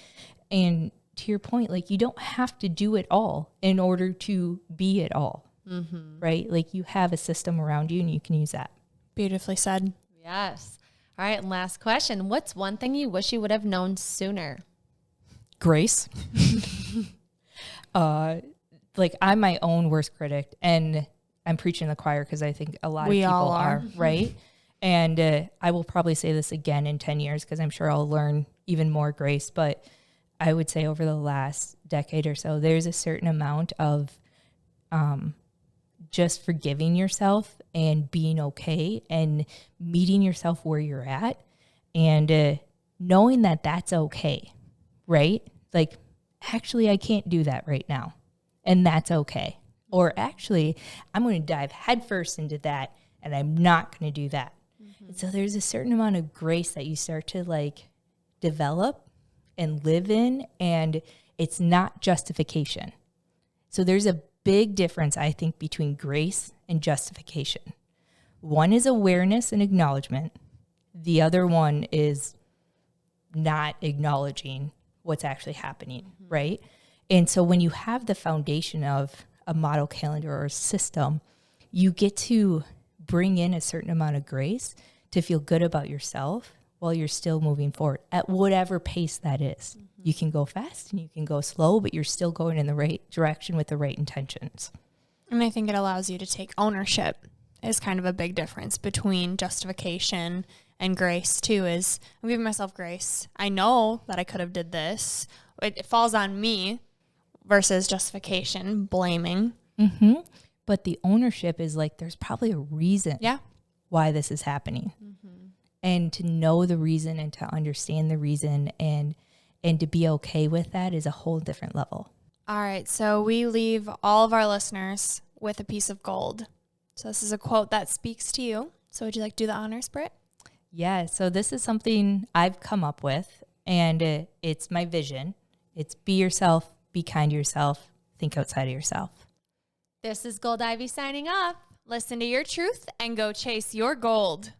to your point, like, you don't have to do it all in order to be it all, right? Like, you have a system around you and you can use that. Beautifully said. Yes. All right. And last question. What's one thing you wish you would have known sooner? Grace. Like, I'm my own worst critic, and I'm preaching the choir because I think a lot of people are, right? And I will probably say this again in 10 years because I'm sure I'll learn even more grace. But I would say over the last decade or so, there's a certain amount of just forgiving yourself and being okay and meeting yourself where you're at, and knowing that that's okay, right? Like, actually, I can't do that right now. And that's okay. Or actually, I'm going to dive headfirst into that, and I'm not going to do that. And so there's a certain amount of grace that you start to like develop and live in, and it's not justification. So there's a big difference, I think, between grace and justification. One is awareness and acknowledgement. The other one is not acknowledging what's actually happening, right? And so when you have the foundation of a model calendar or a system, you get to bring in a certain amount of grace to feel good about yourself while you're still moving forward at whatever pace that is. You can go fast and you can go slow, but you're still going in the right direction with the right intentions. And I think it allows you to take ownership is kind of a big difference between justification and grace too. Is I'm giving myself grace. I know that I could have did this. It falls on me versus justification, blaming. But the ownership is like, there's probably a reason why this is happening. And to know the reason and to understand the reason and to be okay with that is a whole different level. All right. So we leave all of our listeners with a piece of gold. So this is a quote that speaks to you. So would you like to do the honors, Brit? Yeah. So this is something I've come up with, and it's my vision. It's be yourself, be kind to yourself, think outside of yourself. This is Gold Ivy signing off. Listen to your truth and go chase your gold.